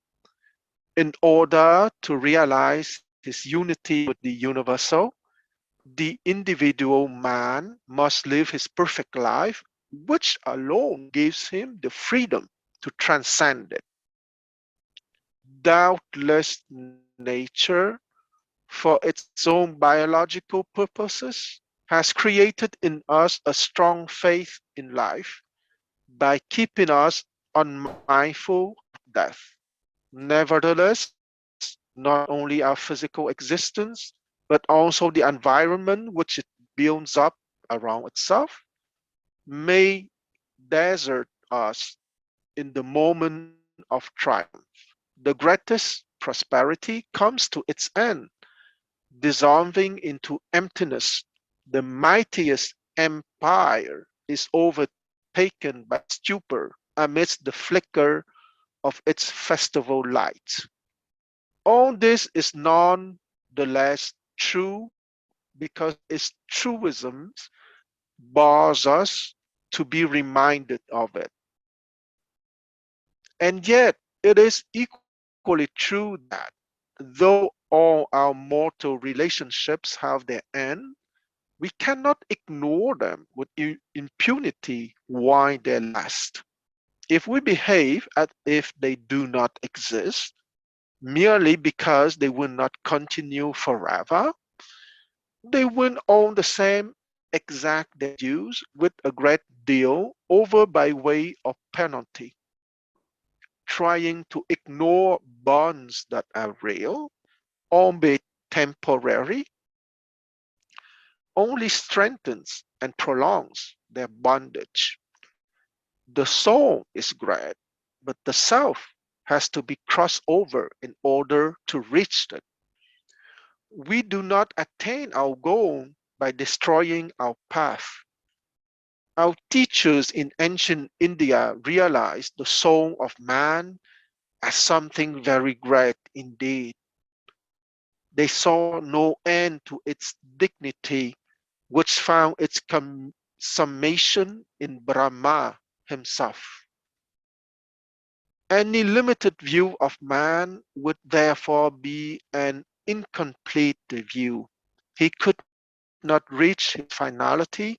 In order to realize his unity with the universal, the individual man must live his perfect life, which alone gives him the freedom to transcend it. Doubtless, nature, for its own biological purposes, has created in us a strong faith in life by keeping us unmindful of death. Nevertheless, not only our physical existence, but also the environment which it builds up around itself, may desert us in the moment of triumph. The greatest prosperity comes to its end, dissolving into emptiness. The mightiest empire is overtaken by stupor amidst the flicker of its festival light. All this is none the less true because its truisms bars us to be reminded of it. And yet, it is equally true that though all our mortal relationships have their end, we cannot ignore them with impunity while they last. If we behave as if they do not exist, merely because they will not continue forever, they will own the same exact their dues with a great deal over by way of penalty. trying to ignore bonds that are real, albeit temporary, only strengthens and prolongs their bondage. The soul is great, but the self has to be crossed over in order to reach it. We do not attain our goal by destroying our path. Our teachers in ancient India realized the soul of man as something very great indeed. They saw no end to its dignity, which found its summation in Brahma himself. Any limited view of man would therefore be an incomplete view. He could not reach his finality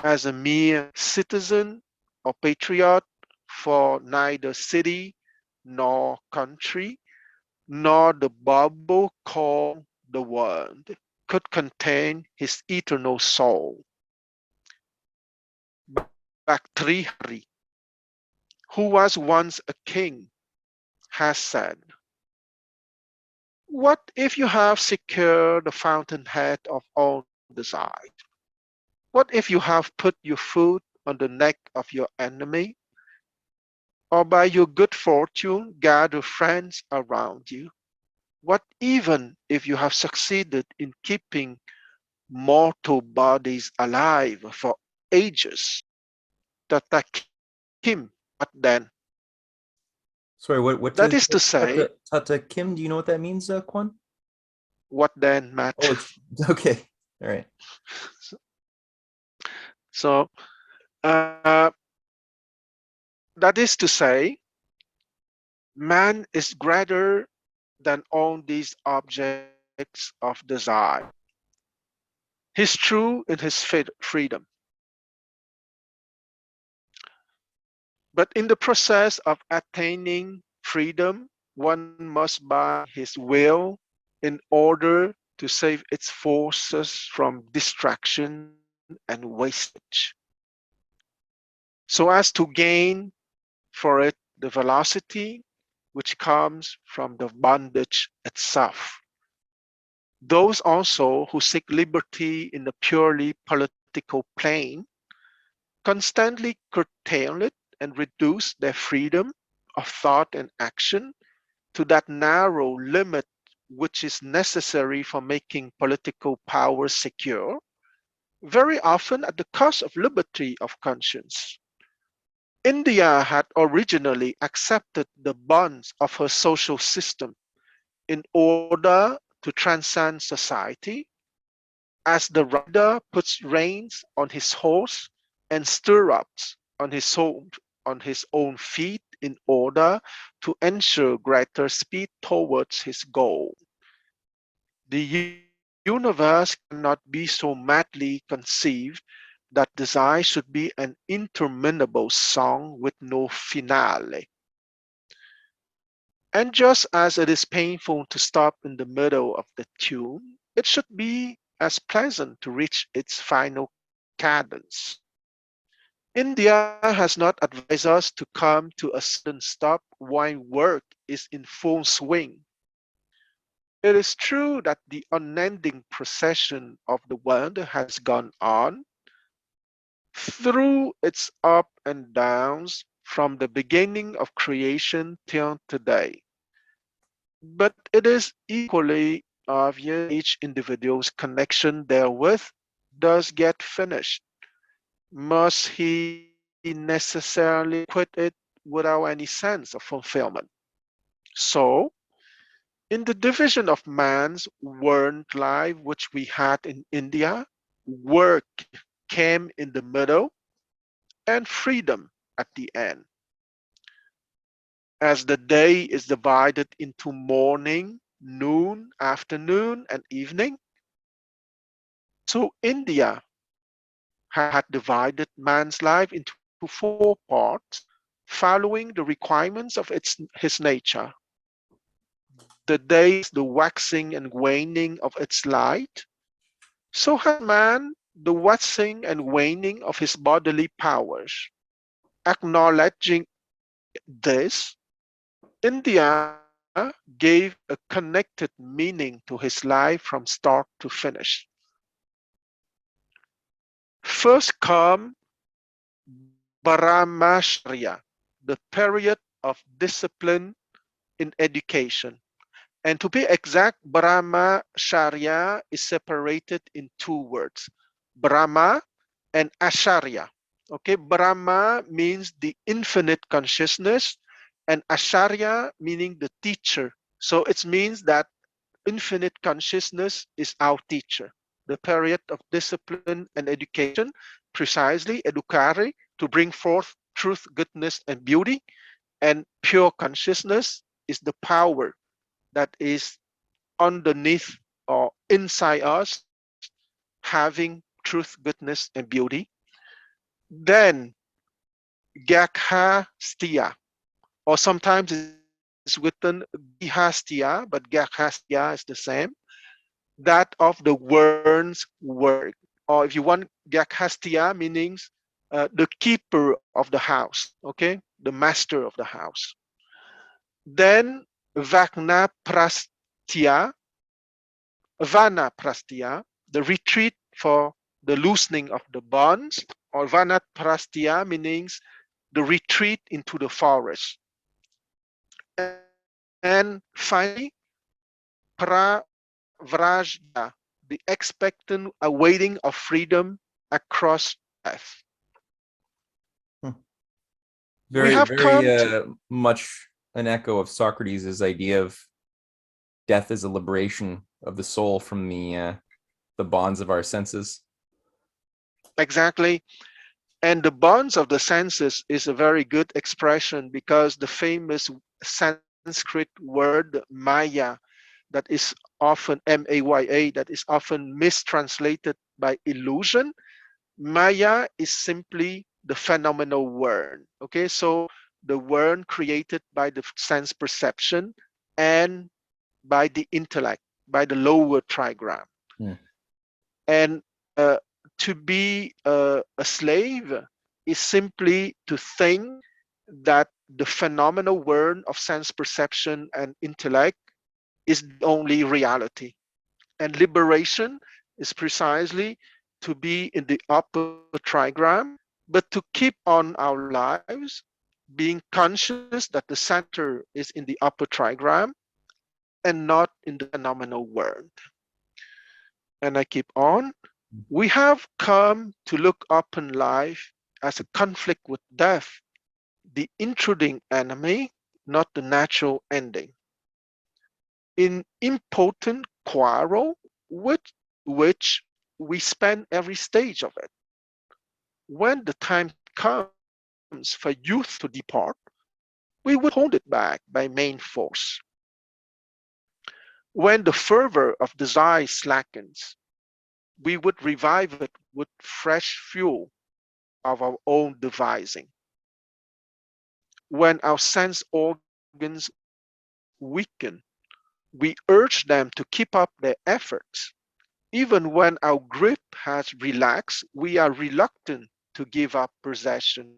as a mere citizen or patriot, for neither city nor country, nor the bubble called the world could contain his eternal soul. Bhaktrihari, who was once a king, has said, "What if you have secured the fountainhead of all desire? What if you have put your foot on the neck of your enemy, or by your good fortune gather friends around you? What even if you have succeeded in keeping mortal bodies alive for ages? Tatakim, what then?" Sorry, what That does is to say, Tata Kim? Do you know what that means, Kwan? what then, Matt? Oh, it's okay. All right. So, that is to say, man is greater than all these objects of desire. He's true in his freedom. But in the process of attaining freedom, one must buy his will in order to save its forces from distraction and wastage, so as to gain for it the velocity which comes from the bondage itself. Those also who seek liberty in the purely political plane constantly curtail it and reduce their freedom of thought and action to that narrow limit which is necessary for making political power secure, very often at the cost of liberty of conscience. India had originally accepted the bonds of her social system in order to transcend society, as the rider puts reins on his horse and stirrups on his own feet in order to ensure greater speed towards his goal. The universe cannot be so madly conceived that desire should be an interminable song with no finale. And just as it is painful to stop in the middle of the tune, it should be as pleasant to reach its final cadence. India has not advised us to come to a sudden stop while work is in full swing. It is true that the unending procession of the world has gone on through its up and downs from the beginning of creation till today. But it is equally obvious each individual's connection therewith does get finished. Must he necessarily quit it without any sense of fulfillment? So, in the division of man's world life which we had in India, work came in the middle and freedom at the end. As the day is divided into morning, noon, afternoon, and evening, so India had divided man's life into four parts, following the requirements of his nature. The day is the waxing and waning of its light. So has man the waxing and waning of his bodily powers. Acknowledging this, India gave a connected meaning to his life from start to finish. First come Brahmacharya, the period of discipline in education. And to be exact, Brahmacharya is separated in two words, Brahma and Acharya. Okay, Brahma means the infinite consciousness, and Acharya meaning the teacher. So it means that infinite consciousness is our teacher. The period of discipline and education, precisely educare, to bring forth truth, goodness, and beauty, and pure consciousness is the power that is underneath or inside us, having truth, goodness, and beauty. Then Gakhastia, or sometimes it's written Gihastia, but Gakhastia is the same. That of the Wern's word, or if you want, Gakhastia meanings the keeper of the house, okay, the master of the house. Then Vanaprasthya, the retreat for the loosening of the bonds, or Vanaprasthya meanings the retreat into the forest. And finally, Pravrajya, the expectant awaiting of freedom across death. We Very, have very come to much an echo of Socrates' idea of death as a liberation of the soul from the bonds of our senses. exactly, and the bonds of the senses is a very good expression, because the famous Sanskrit word Maya, that is often Maya, that is often mistranslated by illusion. Maya is simply the phenomenal world. Okay, so the world created by the sense perception and by the intellect, by the lower trigram. Hmm. And to be a slave is simply to think that the phenomenal world of sense perception and intellect is the only reality. And liberation is precisely to be in the upper trigram, but to keep on our lives being conscious that the center is in the upper trigram and not in the phenomenal world. And I keep on. We have come to look upon life as a conflict with death, the intruding enemy, not the natural ending. In impotent quarrel with which we spend every stage of it. When the time comes for youth to depart, we would hold it back by main force. When the fervor of desire slackens, we would revive it with fresh fuel of our own devising. When our sense organs weaken, we urge them to keep up their efforts. Even when our grip has relaxed, we are reluctant to give up possession.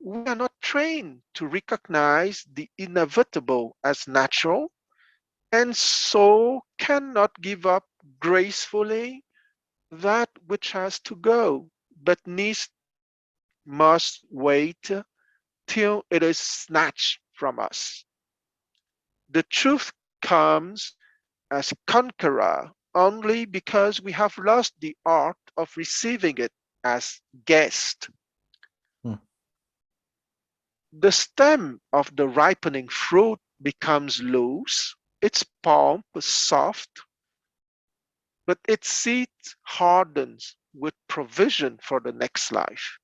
We are not trained to recognize the inevitable as natural, and so cannot give up gracefully that which has to go, but needs must wait till it is snatched from us. The truth comes as conqueror only because we have lost the art of receiving it as guest. Hmm. The stem of the ripening fruit becomes loose, its pulp soft, but its seed hardens with provision for the next life.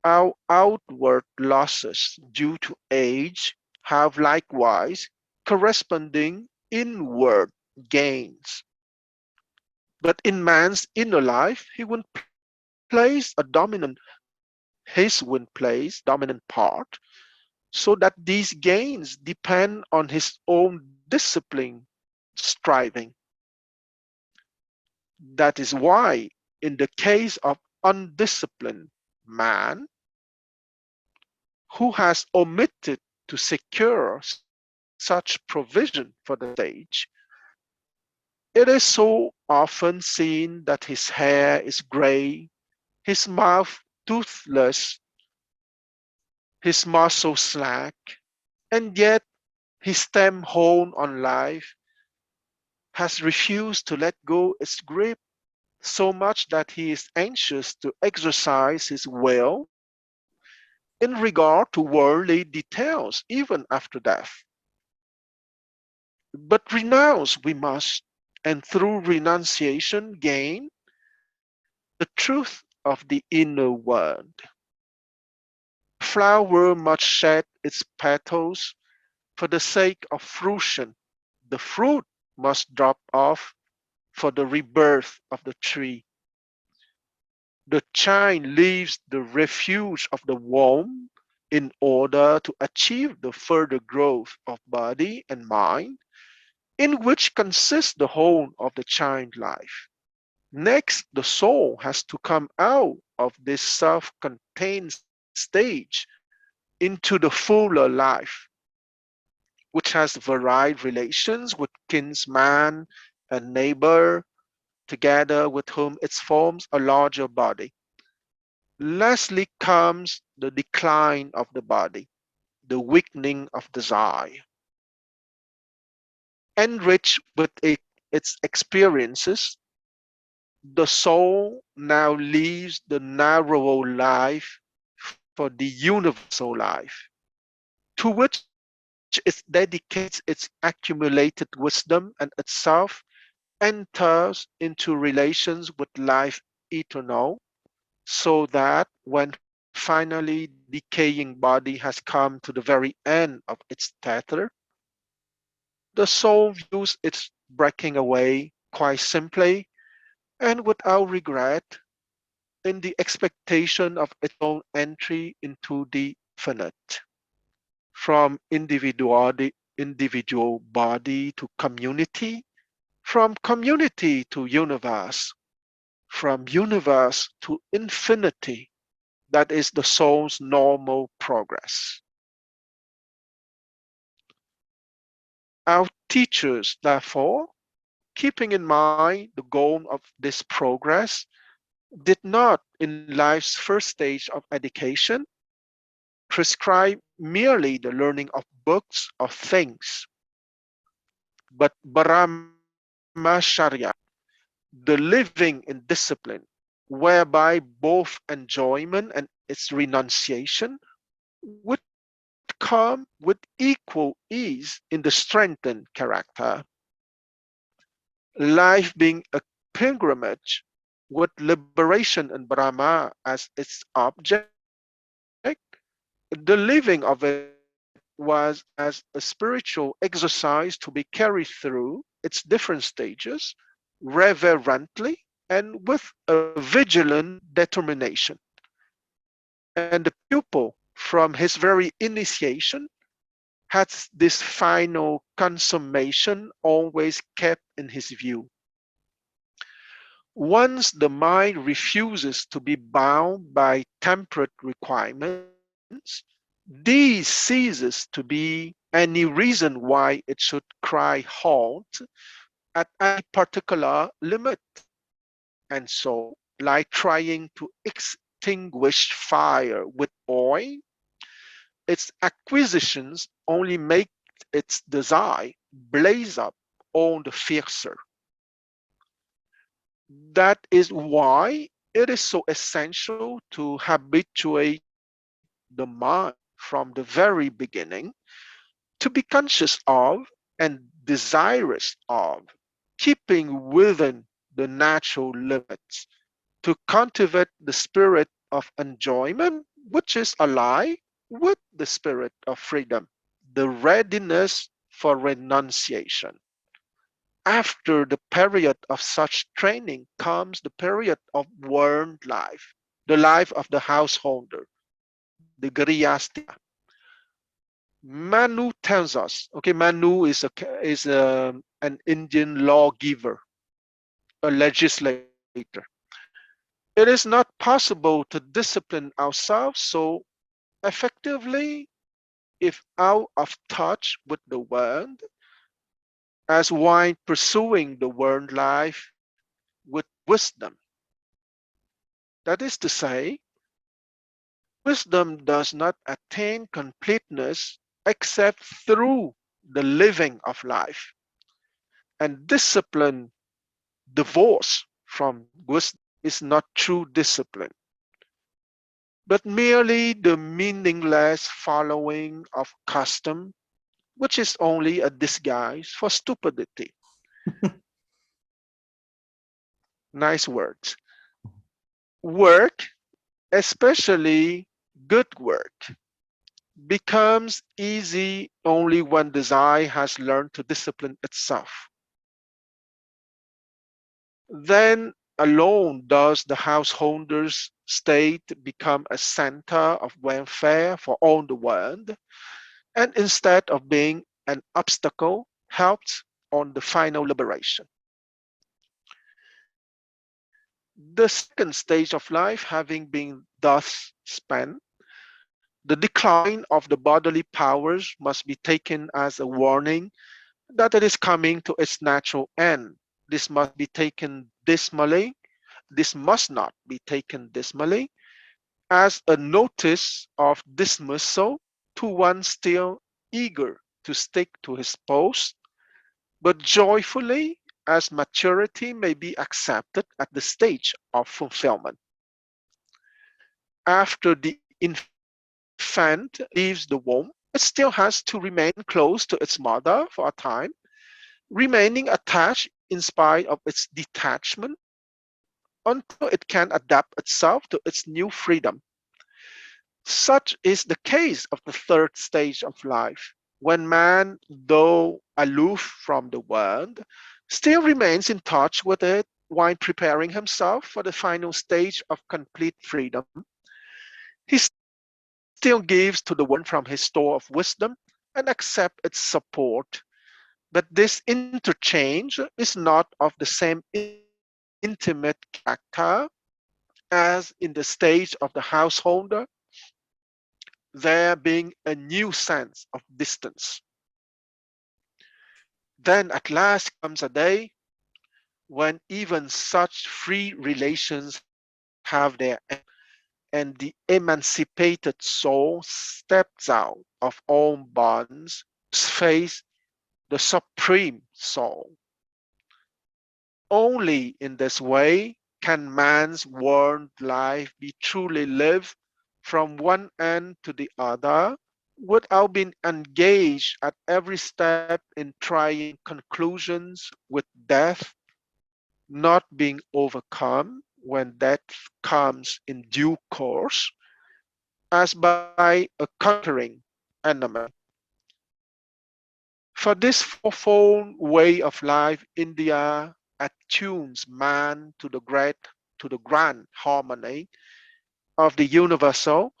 Our outward losses due to age have likewise corresponding inward gains. But in man's inner life, he will place a dominant, his will place dominant part, so that these gains depend on his own discipline, striving. That is why, in the case of undisciplined man who has omitted to secure such provision for the stage, it is so often seen that his hair is gray, his mouth toothless, his muscles slack, and yet his stem hold on life has refused to let go its grip so much that he is anxious to exercise his will in regard to worldly details even after death. But renounce we must, and through renunciation gain the truth of the inner world. The flower must shed its petals for the sake of fruition. The fruit must drop off for the rebirth of the tree. The child leaves the refuge of the womb in order to achieve the further growth of body and mind, in which consists the whole of the child life. Next, the soul has to come out of this self-contained stage into the fuller life, which has varied relations with kinsman and neighbor, together with whom it forms a larger body. Lastly comes the decline of the body, the weakening of desire. Enriched with its experiences, the soul now leaves the narrower life for the universal life, to which it dedicates its accumulated wisdom, and itself enters into relations with life eternal, so that when finally the decaying body has come to the very end of its tether, the soul views its breaking away quite simply and without regret, in the expectation of its own entry into the infinite. From individual body to community, from community to universe, from universe to infinity. That is the soul's normal progress. Our teachers, therefore, keeping in mind the goal of this progress, did not, in life's first stage of education, prescribe merely the learning of books or things, but Brahmacharya, the living in discipline, whereby both enjoyment and its renunciation would come with equal ease in the strengthened character. Life being a pilgrimage with liberation and Brahma as its object, the living of it was as a spiritual exercise to be carried through its different stages reverently and with a vigilant determination. And the pupil, from his very initiation, has this final consummation always kept in his view. Once the mind refuses to be bound by temperate requirements, these ceases to be any reason why it should cry halt at any particular limit. And so, like trying to extinguish fire with oil, its acquisitions only make its desire blaze up all the fiercer. That is why it is so essential to habituate the mind from the very beginning to be conscious of and desirous of keeping within the natural limits, to cultivate the spirit of enjoyment, which is allied with the spirit of freedom, the readiness for renunciation. After the period of such training comes the period of world life, the life of the householder, the grihastha. Manu tells us, okay, Manu is an Indian lawgiver, a legislator. It is not possible to discipline ourselves so effectively if out of touch with the world, as one pursuing the world life with wisdom. That is to say, wisdom does not attain completeness except through the living of life. And discipline divorced from wisdom is not true discipline, but merely the meaningless following of custom, which is only a disguise for stupidity. Nice words. Work, especially good work, becomes easy only when desire has learned to discipline itself. Then alone does the householder's state become a center of welfare for all the world, and instead of being an obstacle, helps on the final liberation. The second stage of life having been thus spent, the decline of the bodily powers must be taken as a warning that it is coming to its natural end. This must be taken dismally. This must not be taken dismally as a notice of dismissal to one still eager to stick to his post, but joyfully as maturity may be accepted at the stage of fulfillment. After the infant leaves the womb, it still has to remain close to its mother for a time, remaining attached in spite of its detachment until it can adapt itself to its new freedom. Such is the case of the third stage of life, when man, though aloof from the world, still remains in touch with it while preparing himself for the final stage of complete freedom. He still gives to the world from his store of wisdom and accepts its support. But this interchange is not of the same intimate character as in the stage of the householder, there being a new sense of distance. Then at last comes a day when even such free relations have their end, and the emancipated soul steps out of all bonds to face the supreme soul. Only in this way can man's world life be truly lived from one end to the other without being engaged at every step in trying conclusions with death, not being overcome when death comes in due course, as by a conquering enemy. For this fourfold way of life, India attunes man to the grand harmony of the universal,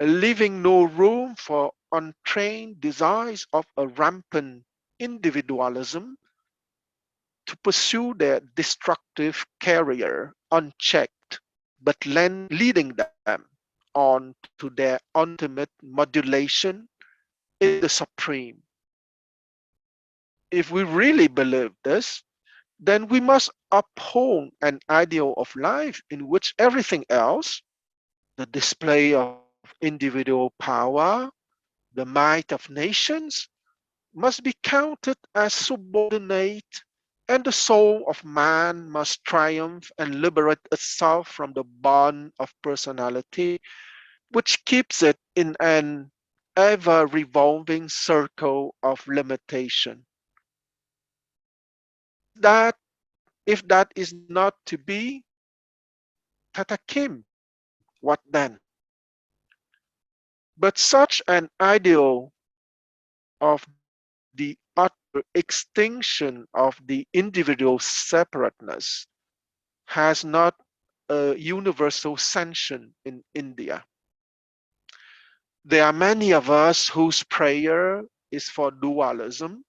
leaving no room for untrained desires of a rampant individualism to pursue their destructive career unchecked, but leading them on to their ultimate modulation in the supreme. If we really believe this, then we must uphold an ideal of life in which everything else, the display of individual power, the might of nations, must be counted as subordinate, and the soul of man must triumph and liberate itself from the bond of personality, which keeps it in an ever revolving circle of limitation. That if that is not to be, Tatakim, what then? But such an ideal of the utter extinction of the individual separateness has not a universal sanction in India. There are many of us whose prayer is for dualism,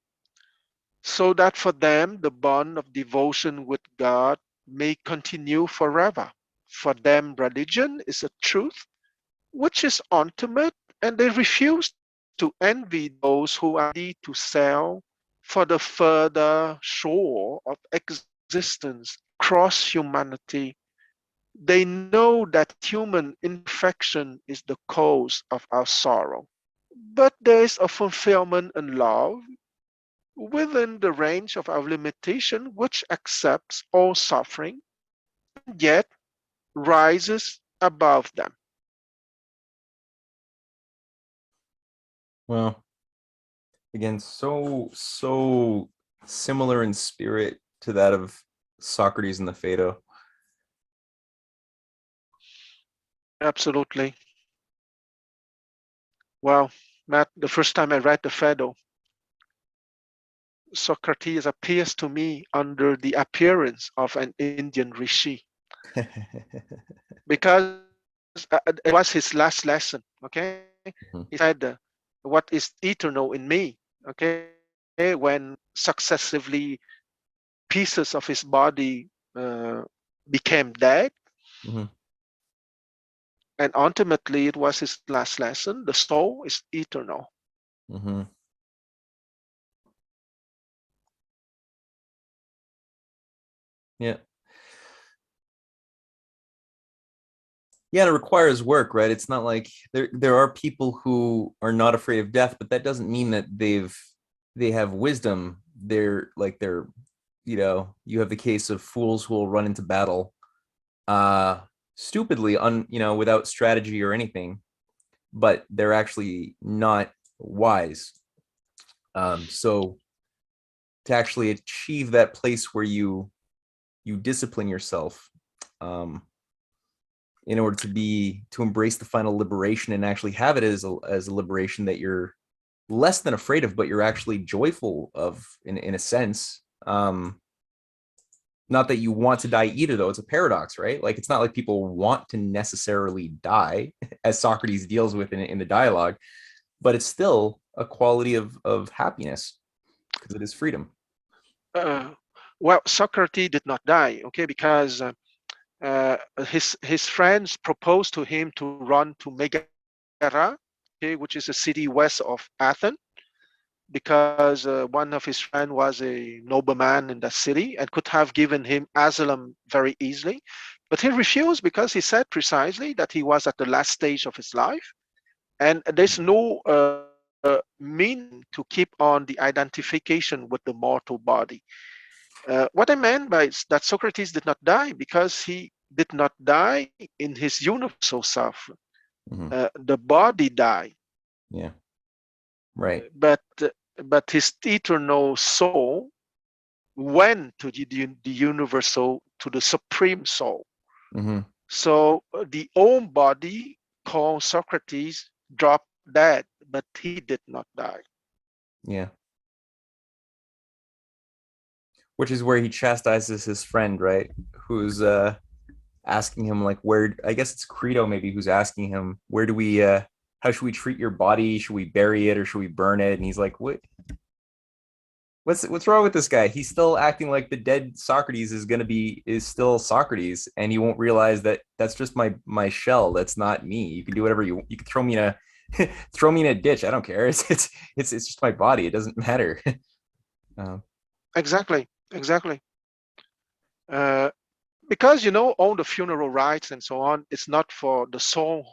so that for them the bond of devotion with God may continue forever. For them, religion is a truth which is ultimate, and they refuse to to envy those who are ready to sail for the further shore of existence across humanity. They know that human imperfection is the cause of our sorrow. But there is a fulfillment in love within the range of our limitation, which accepts all suffering and yet rises above them. Well, again, so similar in spirit to that of Socrates and the Phaedo. Absolutely. Well, Matt, the first time I read the Phaedo, Socrates appears to me under the appearance of an Indian rishi, because it was his last lesson. Okay, Mhm. he said, "What is eternal in me?" Okay, when successively pieces of his body became dead, Mhm. and ultimately it was his last lesson: the soul is eternal. Mhm. Yeah. Yeah, and it requires work, right? It's not like there are people who are not afraid of death, but that doesn't mean that they have wisdom. They're you have the case of fools who will run into battle uh stupidly without strategy or anything, but they're actually not wise. So to actually achieve that place where you discipline yourself, um in order to embrace the final liberation and actually have it as a liberation that you're less than afraid of, but you're actually joyful of in a sense. Not that you want to die either, though. It's a paradox, right? Like, it's not like people want to necessarily die, as Socrates deals with in the dialogue, but it's still a quality of happiness because it is freedom. Uh, well, Socrates did not die, okay, because his friends proposed to him to run to Megara, okay, which is a city west of Athens, because one of his friends was a nobleman in that city and could have given him asylum very easily. But he refused because he said precisely that he was at the last stage of his life, and there's no meaning to keep on the identification with the mortal body. What I meant by that Socrates did not die because he did not die in his universal self. Mm-hmm. The body died, Yeah, right. but his eternal soul went to the universal, to the supreme soul. Mm-hmm. So the own body called Socrates dropped dead, but he did not die. Yeah, which is where he chastises his friend, right? Who's asking him, like, where, I guess it's Credo maybe, who's asking him, where do we how should we treat your body? Should we bury it or should we burn it? And he's like, what's wrong with this guy? He's still acting like the dead Socrates is still Socrates, and he won't realize that that's just my shell. That's not me. You can do whatever you can throw me in a throw me in a ditch. I don't care. It's just my body. It doesn't matter. um, Exactly. Uh, because all the funeral rites and so on, it's not for the soul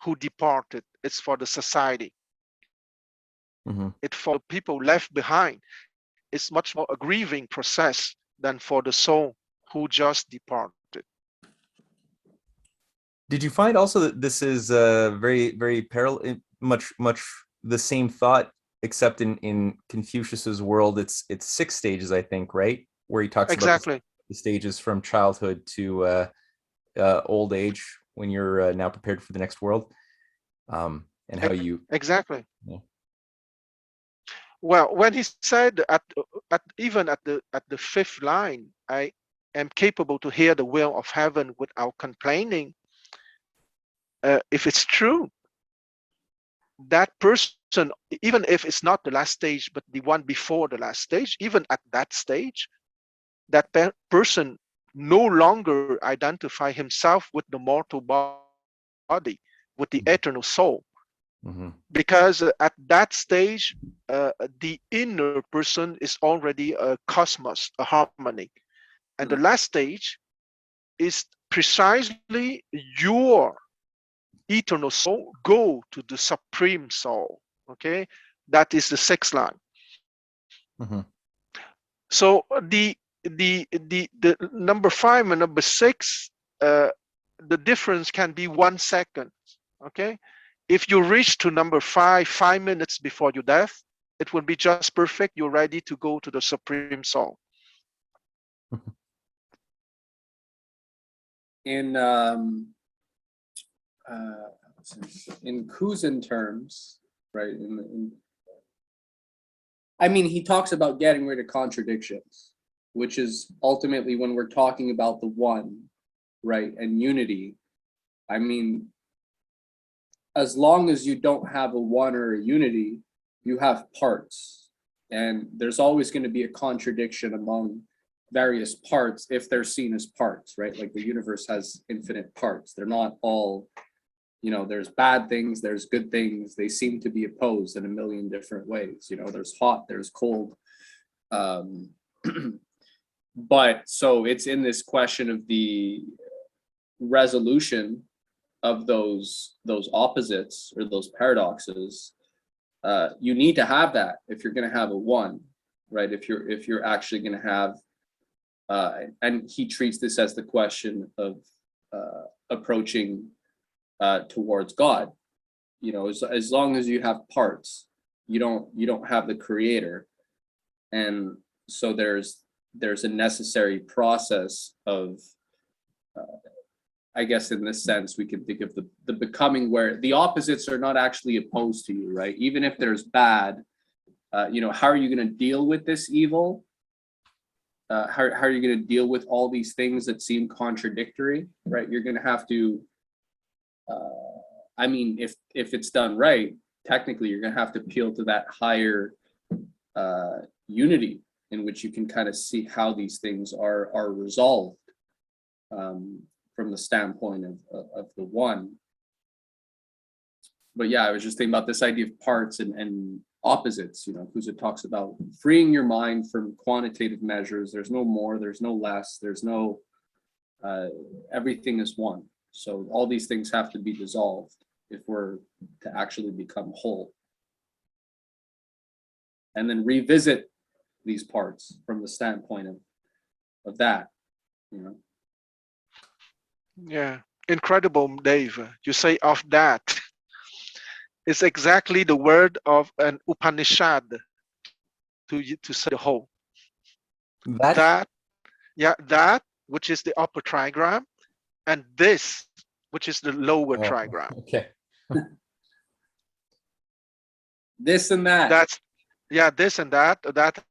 who departed, it's for the society, mhm. it's for the people left behind. It's much more a grieving process than for the soul who just departed. Did you find also that this is very very parallel, much the same thought, except in Confucius's world, it's 6 stages, I think, right? Where he talks about Exactly. the stages from childhood to old age when you're now prepared for the next world, and how you. Exactly. Yeah. Well, when he said even at the fifth line, I am capable to hear the will of heaven without complaining. If it's true, that person, even if it's not the last stage, but the one before the last stage, even at that stage, that person no longer identify himself with the mortal body, with the eternal soul. because at that stage, the inner person is already a cosmos, a harmony. And the last stage is precisely your eternal soul go to the supreme soul. Okay, that is the sixth line. So the number 5 and number 6, the difference can be 1 second. Okay, if you reach to number 5 minutes before your death, it will be just perfect. You're ready to go to the supreme soul. In Kuzin terms, right? I mean, he talks about getting rid of contradictions, which is ultimately when we're talking about the one, right, and unity. I mean, as long as you don't have a one or a unity, you have parts, and there's always going to be a contradiction among various parts if they're seen as parts, right? Like the universe has infinite parts. They're not all, you know, there's bad things, there's good things. They seem to be opposed in a million different ways. You know, there's hot, there's cold. But so it's in this question of the resolution of those opposites or those paradoxes. You need to have that if you're going to have a one, right? If you're actually going to have, and he treats this as the question of approaching towards God. You know, as long as you have parts, you don't have the creator, and so there's a necessary process of, I guess in this sense, we can think of the becoming where the opposites are not actually opposed to you, right? Even if there's bad, you know, how are you going to deal with this evil? How are you going to deal with all these things that seem contradictory, right? You're going to have to, I mean, if it's done right, technically you're going to have to appeal to that higher unity in which you can kind of see how these things are resolved from the standpoint of the one. But yeah, I was just thinking about this idea of parts and opposites. You know, Kuza talks about freeing your mind from quantitative measures. There's no more, there's no less, there's no, everything is one. So all these things have to be dissolved if we're to actually become whole. And then revisit these parts from the standpoint of that, you know. Yeah, incredible, Dave. You say of that. It's exactly the word of an Upanishad to say the whole. That, yeah, that which is the upper trigram, and this which is the lower trigram. Okay. This and that. That's, yeah, this and that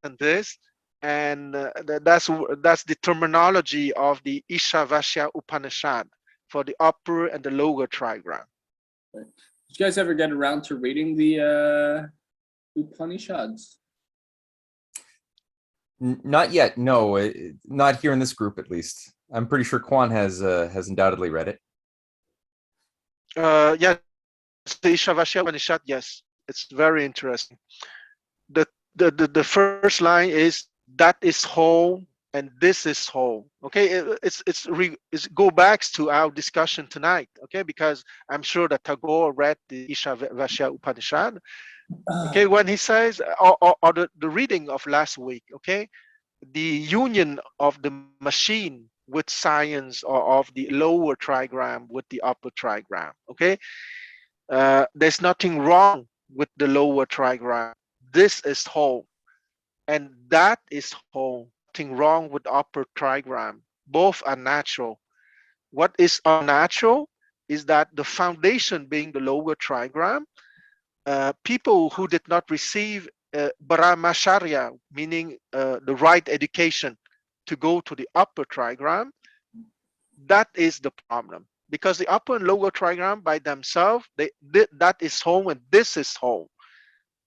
and this, and that's the terminology of the Ishavasya Upanishad for the upper and the lower trigram. Did you guys ever get around to reading the Upanishads? Not yet. No, not here in this group, at least. I'm pretty sure Kwan has undoubtedly read it. Yeah, the Ishavasya Upanishad. Yes, it's very interesting. The first line is that is whole and this is whole. Okay, it's go back to our discussion tonight. Okay, because I'm sure that Tagore read the Ishavasya Upanishad. Okay, when he says, or the reading of last week. Okay, the union of the machine with science, or of the lower trigram with the upper trigram. Okay, there's nothing wrong with the lower trigram. This is whole, and that is whole. Nothing wrong with upper trigram. Both are natural. What is unnatural is that the foundation being the lower trigram, people who did not receive Brahmacharya, meaning the right education to go to the upper trigram, that is the problem. Because the upper and lower trigram by themselves, that is whole and this is whole.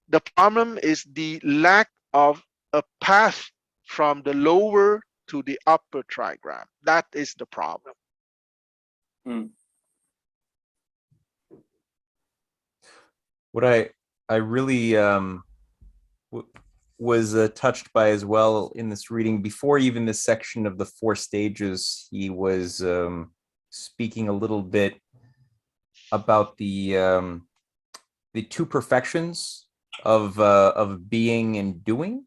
The problem is the lack of a path from the lower to the upper trigram. That is the problem. What I really was touched by as well in this reading, before even this section of the four stages, he was speaking a little bit about the two perfections of being and doing,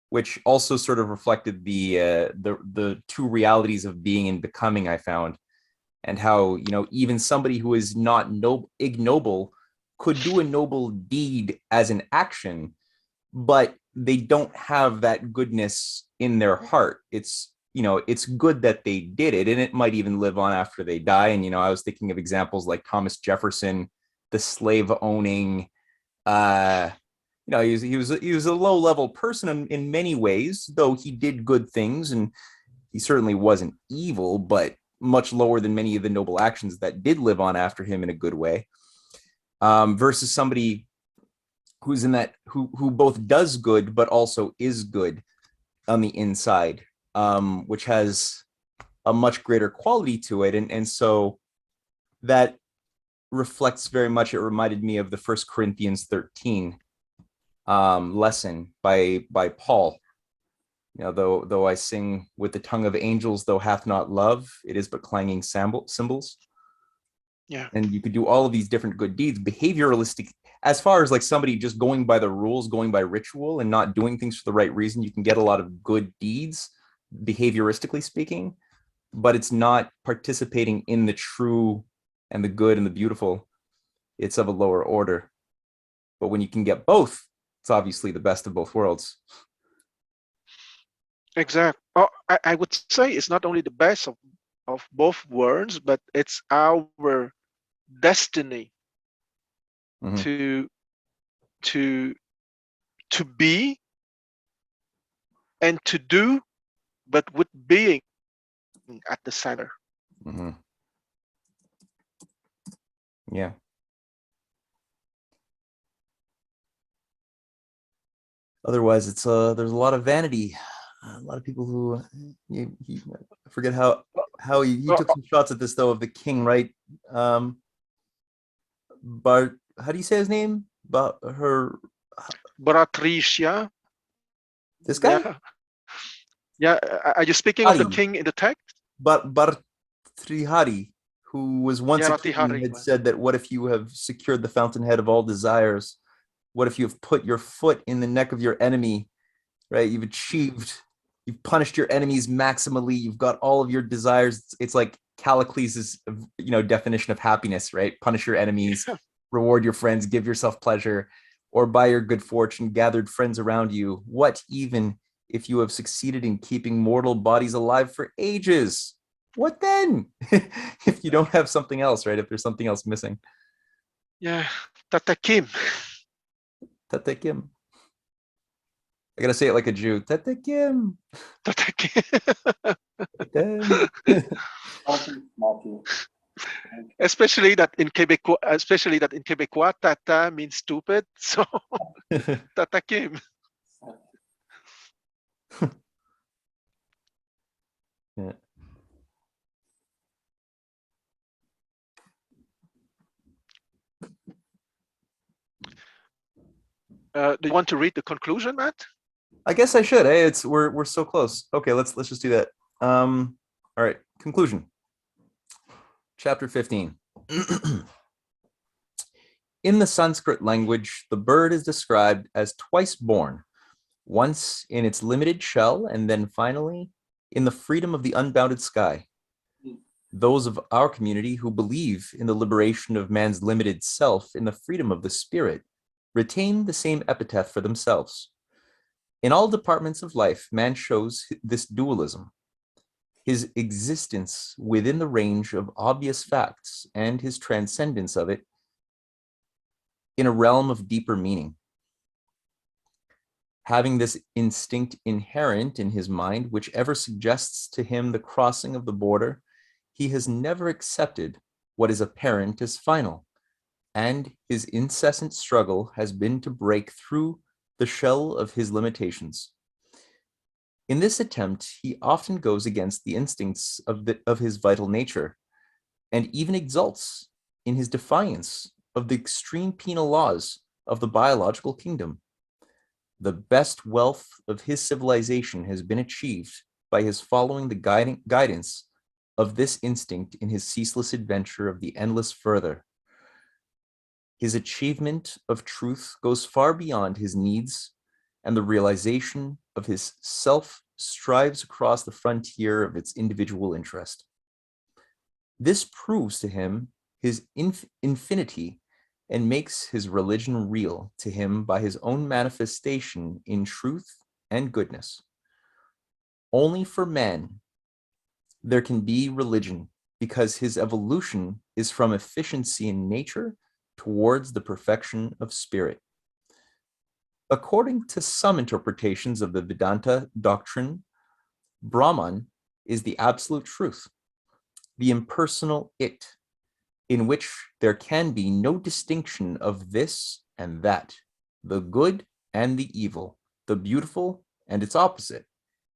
which also sort of reflected the two realities of being and becoming, I found, and how, you know, even somebody who is not ignoble could do a noble deed as an action, but they don't have that goodness in their heart. It's, you know, it's good that they did it, and it might even live on after they die. And, you know, I was thinking of examples like Thomas Jefferson, the slave owning, uh you know, he was a low level person in many ways, though he did good things, and he certainly wasn't evil, but much lower than many of the noble actions that did live on after him in a good way. Versus somebody who's in that, who both does good but also is good on the inside, which has a much greater quality to it. And so that reflects very much, it reminded me of the 1 Corinthians 13 lesson by Paul. You know, though I sing with the tongue of angels, though hath not love, it is but clanging cymbals. Yeah. And you could do all of these different good deeds, behavioralistic, as far as like somebody just going by the rules, going by ritual and not doing things for the right reason. You can get a lot of good deeds, behavioristically speaking, but it's not participating in the true and the good and the beautiful. It's of a lower order. But when you can get both, it's obviously the best of both worlds. Exactly. Oh, I would say it's not only the best of both worlds, but it's our destiny Mhm. to be and to do, but with being at the center. Mhm. Yeah. Otherwise, it's there's a lot of vanity. A lot of people who I forget how he took some shots at this though, of the king, right? But how do you say his name? But her, Bharatrisha. this guy? Yeah. Yeah. Are you speaking of the Hari, king in the text? but Bhartrihari, who was once Yeah, a king, Ratihari. had said that what if you have secured the fountainhead of all desires? What if you have put your foot in the neck of your enemy, right? You've punished your enemies maximally. You've got all of your desires. It's like Callicles's, you know, definition of happiness, right? Punish your enemies, reward your friends, give yourself pleasure, or by your good fortune gathered friends around you. What even if you have succeeded in keeping mortal bodies alive for ages? What then? If you don't have something else, right? If there's something else missing. Yeah. Tatakim. Tatekim. I gotta say it like a Jew. Tatekim. Tatakim. Small especially that in Quebecois, tata means stupid. So tatakim. Yeah. Do you want to read the conclusion, Matt? I guess I should. Hey, we're so close. Okay, let's just do that. All right. Conclusion. Chapter 15. In the Sanskrit language, the bird is described as twice born, once in its limited shell, and then finally in the freedom of the unbounded sky. Those of our community who believe in the liberation of man's limited self in the freedom of the spirit retain the same epithet for themselves. In all departments of life, man shows this dualism, his existence within the range of obvious facts and his transcendence of it in a realm of deeper meaning. Having this instinct inherent in his mind, whichever suggests to him the crossing of the border, he has never accepted what is apparent as final, and his incessant struggle has been to break through the shell of his limitations. In this attempt, he often goes against the instincts of his vital nature, and even exults in his defiance of the extreme penal laws of the biological kingdom. The best wealth of his civilization has been achieved by his following the guidance of this instinct in his ceaseless adventure of the endless further. His achievement of truth goes far beyond his needs, and the realization of his self strives across the frontier of its individual interest. This proves to him his infinity and makes his religion real to him by his own manifestation in truth and goodness. Only for man there can be religion, because his evolution is from efficiency in nature towards the perfection of spirit. According to some interpretations of the Vedanta doctrine, Brahman is the absolute truth, the impersonal it, in which there can be no distinction of this and that, the good and the evil, the beautiful and its opposite,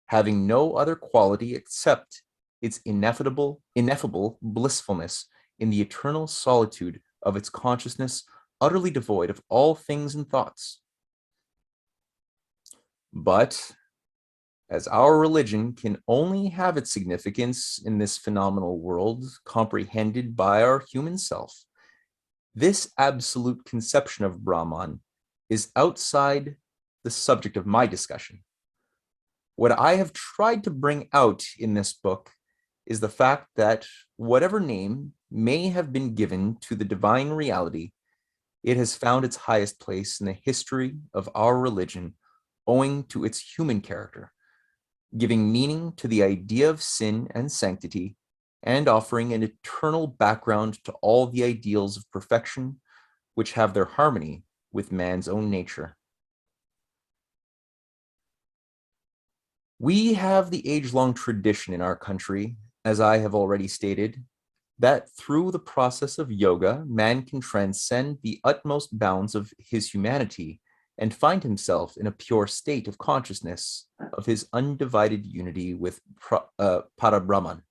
having no other quality except its ineffable blissfulness in the eternal solitude of its consciousness, utterly devoid of all things and thoughts. But as our religion can only have its significance in this phenomenal world comprehended by our human self, this absolute conception of Brahman is outside the subject of my discussion. What I have tried to bring out in this book is the fact that whatever name may have been given to the divine reality, it has found its highest place in the history of our religion owing to its human character, giving meaning to the idea of sin and sanctity, and offering an eternal background to all the ideals of perfection which have their harmony with man's own nature. We have the age-long tradition in our country, as I have already stated, that through the process of yoga, man can transcend the utmost bounds of his humanity and find himself in a pure state of consciousness of his undivided unity with Parabrahman.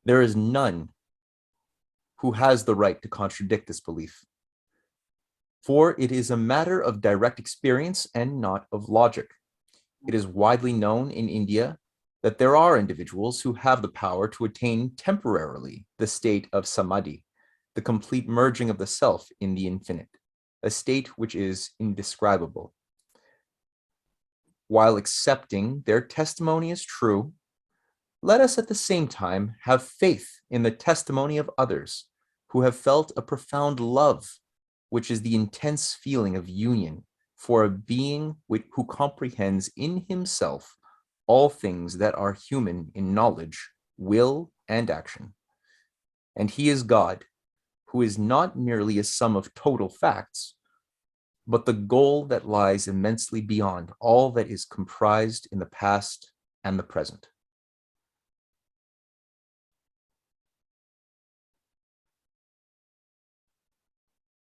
There is none who has the right to contradict this belief, for it is a matter of direct experience and not of logic. It is widely known in India that there are individuals who have the power to attain temporarily the state of samadhi, the complete merging of the self in the infinite, a state which is indescribable. While accepting their testimony as true, let us at the same time have faith in the testimony of others who have felt a profound love, which is the intense feeling of union for a being who comprehends in himself all things that are human in knowledge, will, and action. And he is God, who is not merely a sum of total facts, but the goal that lies immensely beyond all that is comprised in the past and the present.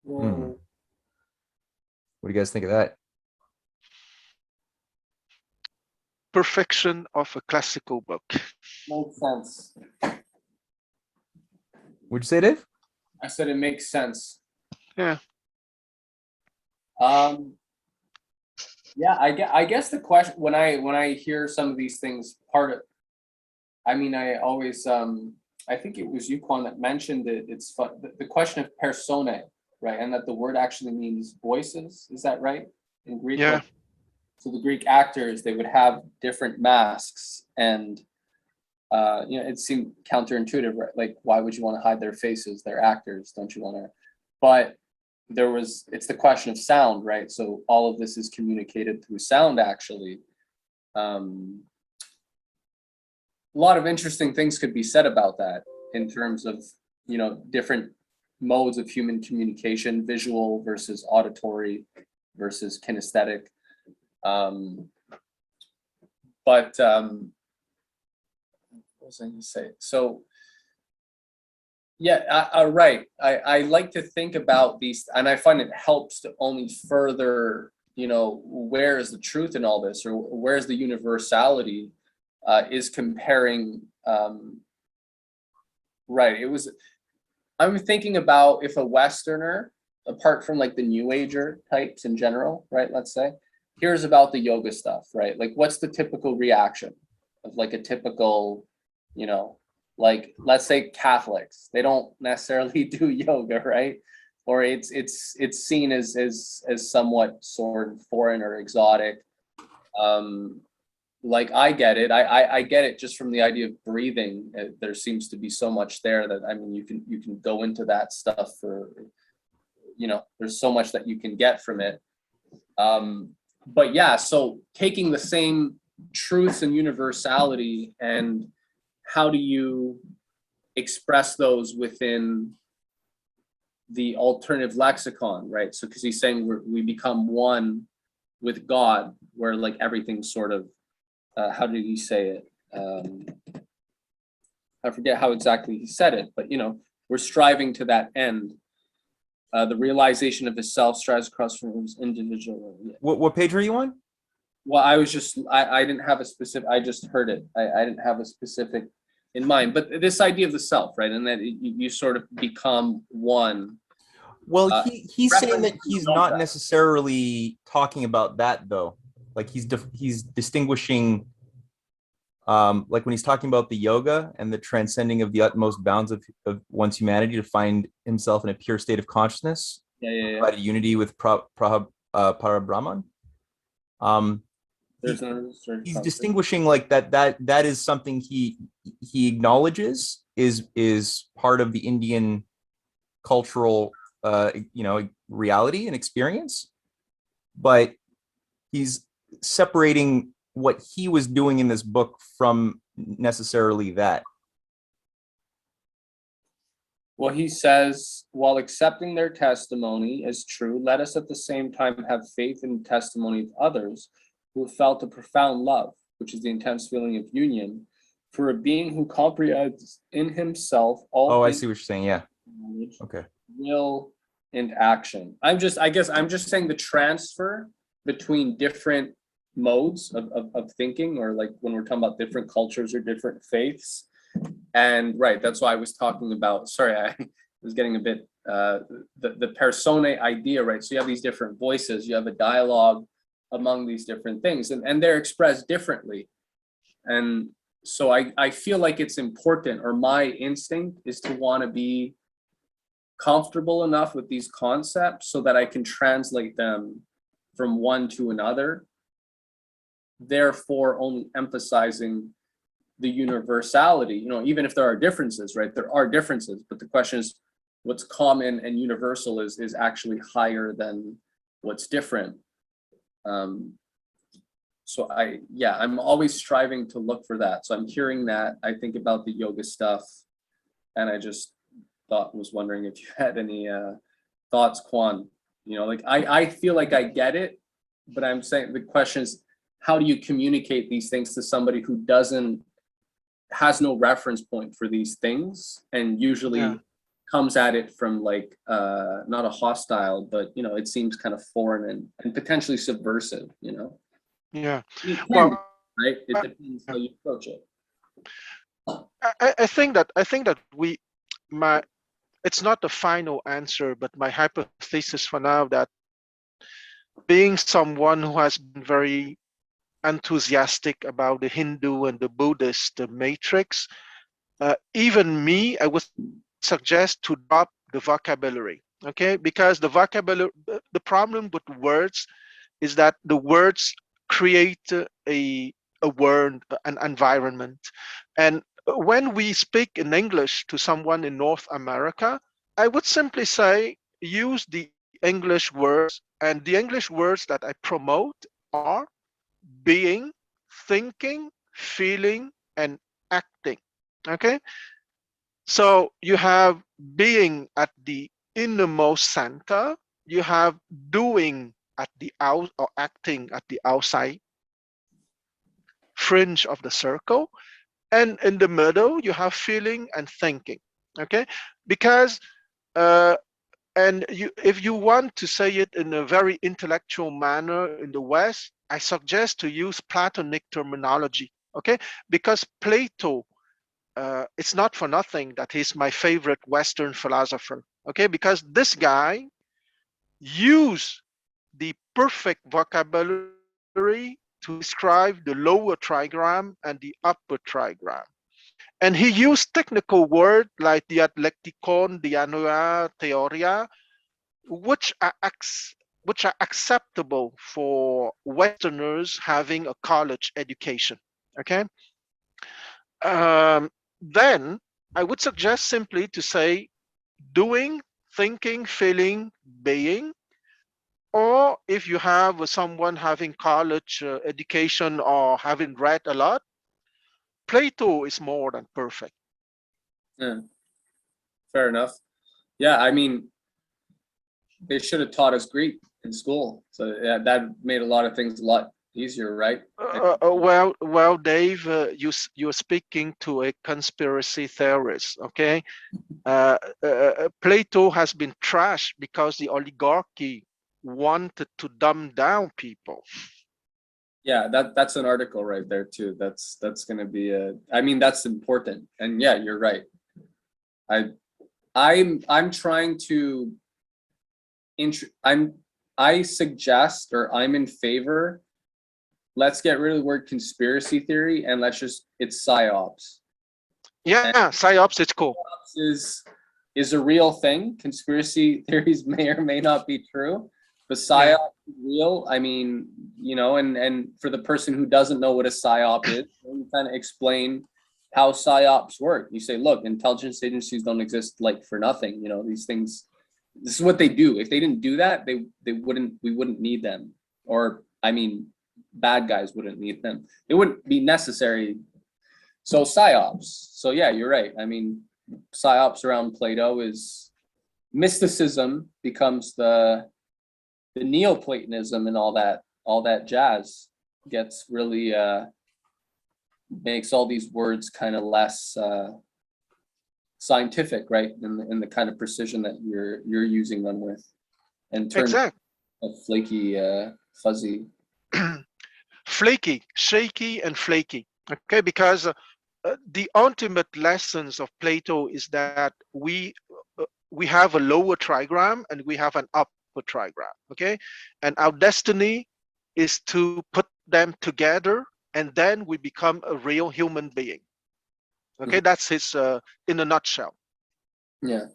What do you guys think of that? Perfection of a classical book. Makes sense. Would you say, Dave? I said it makes sense. Yeah. Yeah, I guess the question when I hear some of these things, I always I think it was you, Quan, that mentioned it. It's fun, the question of personae, right? And that the word actually means voices. Is that right? In Greek? Yeah. Like, so the Greek actors, they would have different masks, and it seemed counterintuitive, right? Like, why would you want to hide their faces? They're actors, don't you want to? But it's the question of sound, right? So all of this is communicated through sound, actually. A lot of interesting things could be said about that in terms of, different modes of human communication, visual versus auditory versus kinesthetic. What was I going to say? So, yeah, right. I like to think about these, and I find it helps to only further, where is the truth in all this, or where's the universality, is comparing, right. I'm thinking about if a Westerner, apart from like the New Ager types in general, right? Let's say, hears about the yoga stuff, right? Like, what's the typical reaction of like a typical, you know, like let's say Catholics, they don't necessarily do yoga, right? Or it's seen as somewhat sort of foreign or exotic. Like I get it. I get it just from the idea of breathing. There seems to be so much there that, I mean, you can go into that stuff for, you know, there's so much that you can get from it. But yeah, so taking the same truths and universality, and how do you express those within the alternative lexicon, right? So because he's saying we become one with God, where like everything's sort of, how did he say it? I forget how exactly he said it, but you know, we're striving to that end. The realization of his self strives across from his individual. What page are you on? Well, I was just, I didn't have a specific, I just heard it. I didn't have a specific in mind, but this idea of the self, right? And that you sort of become one. Well, he's saying that reference to he's the not concept. necessarily talking about that though. Like he's distinguishing, like when he's talking about the yoga and the transcending of the utmost bounds of one's humanity to find himself in a pure state of consciousness, provide a unity with Parabrahman. There's no certain He's concept. distinguishing like that is something he acknowledges is part of the Indian cultural you know, reality and experience, but he's separating what he was doing in this book from necessarily that. Well, he says, while accepting their testimony as true, let us at the same time have faith in the testimony of others who have felt a profound love, which is the intense feeling of union, for a being who comprehends in himself all Oh, I things, see what you're saying. Yeah. knowledge, Okay. will, and action. I guess I'm just saying the transfer between different modes of thinking, or like when we're talking about different cultures or different faiths. And right, that's why I was talking about, sorry, I was getting a bit, the personae idea, right? So you have these different voices, you have a dialogue among these different things, and they're expressed differently. And so I feel like it's important, or my instinct is to want to be comfortable enough with these concepts so that I can translate them from one to another, therefore only emphasizing the universality. You know, even if there are differences, right? There are differences, but the question is what's common and universal is actually higher than what's different. So I'm always striving to look for that. So I'm hearing that, I think about the yoga stuff, and I just was wondering if you had any thoughts, Kwan. You know, like I feel like I get it, but I'm saying the question is, how do you communicate these things to somebody who has no reference point for these things, and usually comes at it from like not a hostile, but you know, it seems kind of foreign and potentially subversive, you know? Yeah. Well, right? It depends how you approach it. I think that it's not the final answer, but my hypothesis for now, that being someone who has been very enthusiastic about the Hindu and the Buddhist, the matrix, even me, I would suggest to drop the vocabulary, okay? Because the vocabulary, the problem with words is that the words create a word, an environment. And when we speak in English to someone in North America, I would simply say, use the English words, and the English words that I promote are being, thinking, feeling, and acting, okay? So you have being at the innermost center, you have doing at the out, or acting at the outside fringe of the circle, and in the middle you have feeling and thinking, okay? Because and if you want to say it in a very intellectual manner in the West, I suggest to use Platonic terminology, okay? Because Plato it's not for nothing that he's my favorite Western philosopher. Okay, because this guy used the perfect vocabulary to describe the lower trigram and the upper trigram. And he used technical words like dialecticon, dianoia, theoria, which are acceptable for Westerners having a college education. Okay. Then I would suggest simply to say doing, thinking, feeling, being. Or if you have someone having college education or having read a lot, Plato is more than perfect. Yeah, fair enough. Yeah, I mean, they should have taught us Greek in school, so yeah, that made a lot of things a lot easier, right? Well, Dave, you're speaking to a conspiracy theorist. Okay, Plato has been trashed because the oligarchy wanted to dumb down people. Yeah, that's an article right there too. That's going to be I mean, that's important. And yeah, you're right. I'm trying to I suggest, or I'm in favor, let's get rid of the word conspiracy theory and it's psyops. Yeah, psyops, it's cool. Is a real thing. Conspiracy theories may or may not be true, but psyop is real. I mean, and for the person who doesn't know what a psyop is, you kind of explain how psyops work. You say, look, intelligence agencies don't exist like for nothing. These things, this is what they do. If they didn't do that, we wouldn't need them. Or, I mean, bad guys wouldn't need them. It wouldn't be necessary. So psyops. So yeah, you're right. I mean, psyops around Plato is mysticism becomes the Neoplatonism, and all that jazz gets really makes all these words kind of less scientific, right? In the kind of precision that you're using them with, and turn a flaky, fuzzy, flaky, shaky, and flaky. Okay, because the ultimate lessons of Plato is that we have a lower trigram and we have an upper trigram. Okay, and our destiny is to put them together, and then we become a real human being. Okay, that's his in a nutshell. Yeah.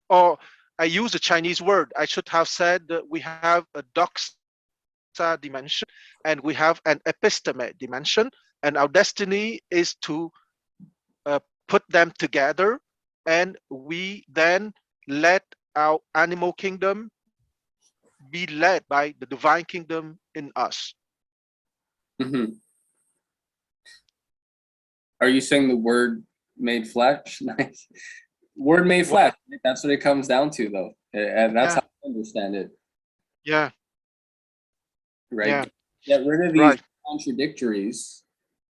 Or I use a Chinese word. I should have said that we have a doxa dimension and we have an episteme dimension, and our destiny is to put them together, and we then let our animal kingdom be led by the divine kingdom in us. Mm-hmm. Are you saying the word made flesh? Nice. Word made flesh. That's what it comes down to, though, and that's how I understand it. Yeah. Right. Yeah. Get rid of these contradictories,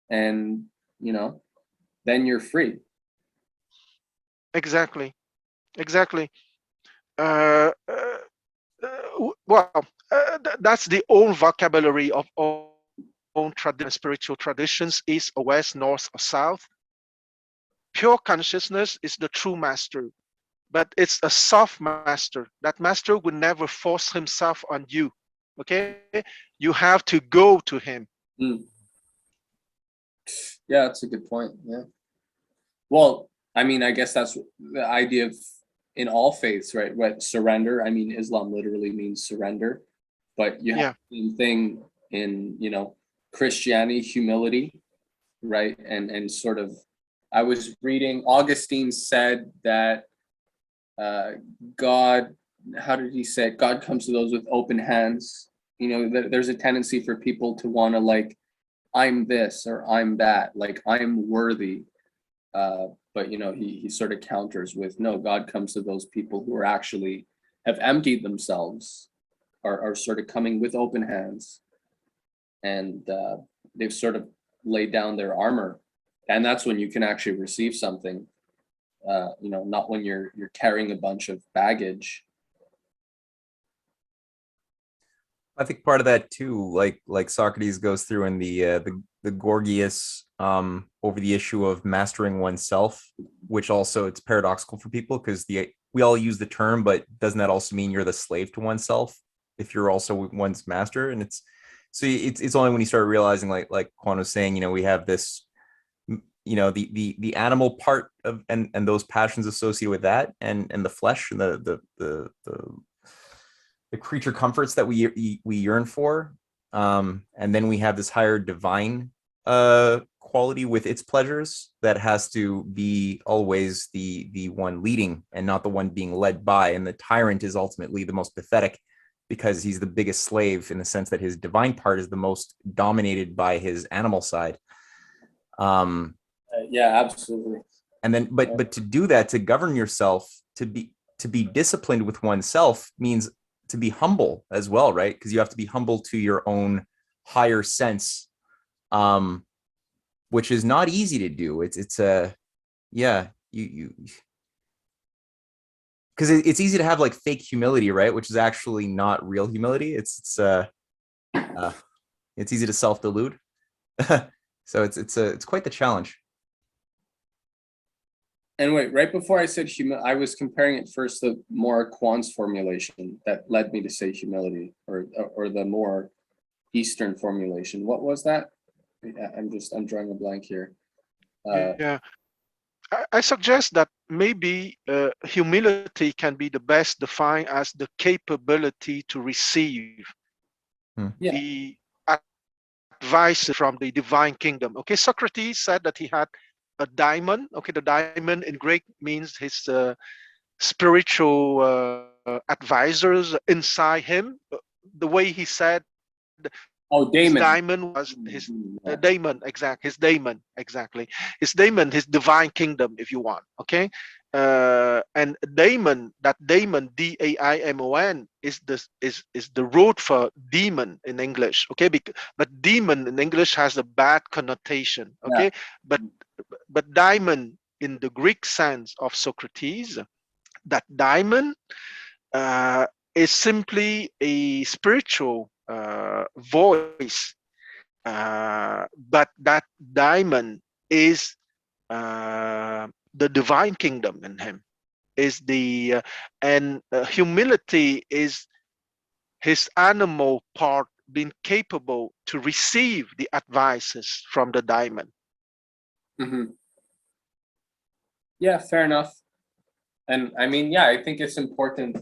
and then you're free. Exactly. Well, that's the old vocabulary of own spiritual traditions: east or west, north or south. Pure consciousness is the true master, but it's a soft master. That master will never force himself on you. Okay, you have to go to him. Yeah, that's a good point. Yeah. Well, I mean, I guess that's the idea of in all faiths, right? What surrender? I mean, Islam literally means surrender, but you have the same thing in Christianity, humility, right? And sort of, I was reading, Augustine said that God, how did he say it? God comes to those with open hands. There's a tendency for people to want to, like, I'm this or I'm that, like I'm worthy. But he sort of counters with, no, God comes to those people who are actually have emptied themselves, are sort of coming with open hands, and they've sort of laid down their armor, and that's when you can actually receive something. Not when you're carrying a bunch of baggage. I think part of that too, like Socrates goes through in the Gorgias over the issue of mastering oneself, which also it's paradoxical for people because we all use the term, but doesn't that also mean you're the slave to oneself if you're also one's master? And it's only when you start realizing like Quan was saying, we have this, the animal part of and those passions associated with that and the flesh and the creature comforts that we yearn for, and then we have this higher divine quality with its pleasures that has to be always the one leading and not the one being led by. And the tyrant is ultimately the most pathetic because he's the biggest slave in the sense that his divine part is the most dominated by his animal side. Yeah, absolutely. And then but to do that, to govern yourself, to be disciplined with oneself means to be humble as well, right? Because you have to be humble to your own higher sense, which is not easy to do. It's a yeah, you because it's easy to have like fake humility, right? Which is actually not real humility. It's easy to self-delude. So it's quite the challenge. And wait, right before I said I was comparing it first to more Quan's formulation that led me to say humility, or the more Eastern formulation. What was that? I'm drawing a blank here. Yeah, I suggest that maybe humility can be the best defined as the capability to receive Yeah. the advice from the divine kingdom. Okay, Socrates said that he had a daimon. Okay, the daimon in Greek means his spiritual advisors inside him. The way he said Oh, his Damon. daimon was his daemon, his daemon, exactly. His daemon, his divine kingdom, if you want. Okay, and daemon, that daemon, D-A-I-M-O-N, is the root for demon in English. Okay, but demon in English has a bad connotation. Okay, Yeah. but daimon in the Greek sense of Socrates, that daimon is simply a spiritual voice, but that daimon is the divine kingdom in him, is the and humility is his animal part being capable to receive the advices from the daimon. Mm-hmm. Yeah, fair enough. And I mean, yeah, I think it's important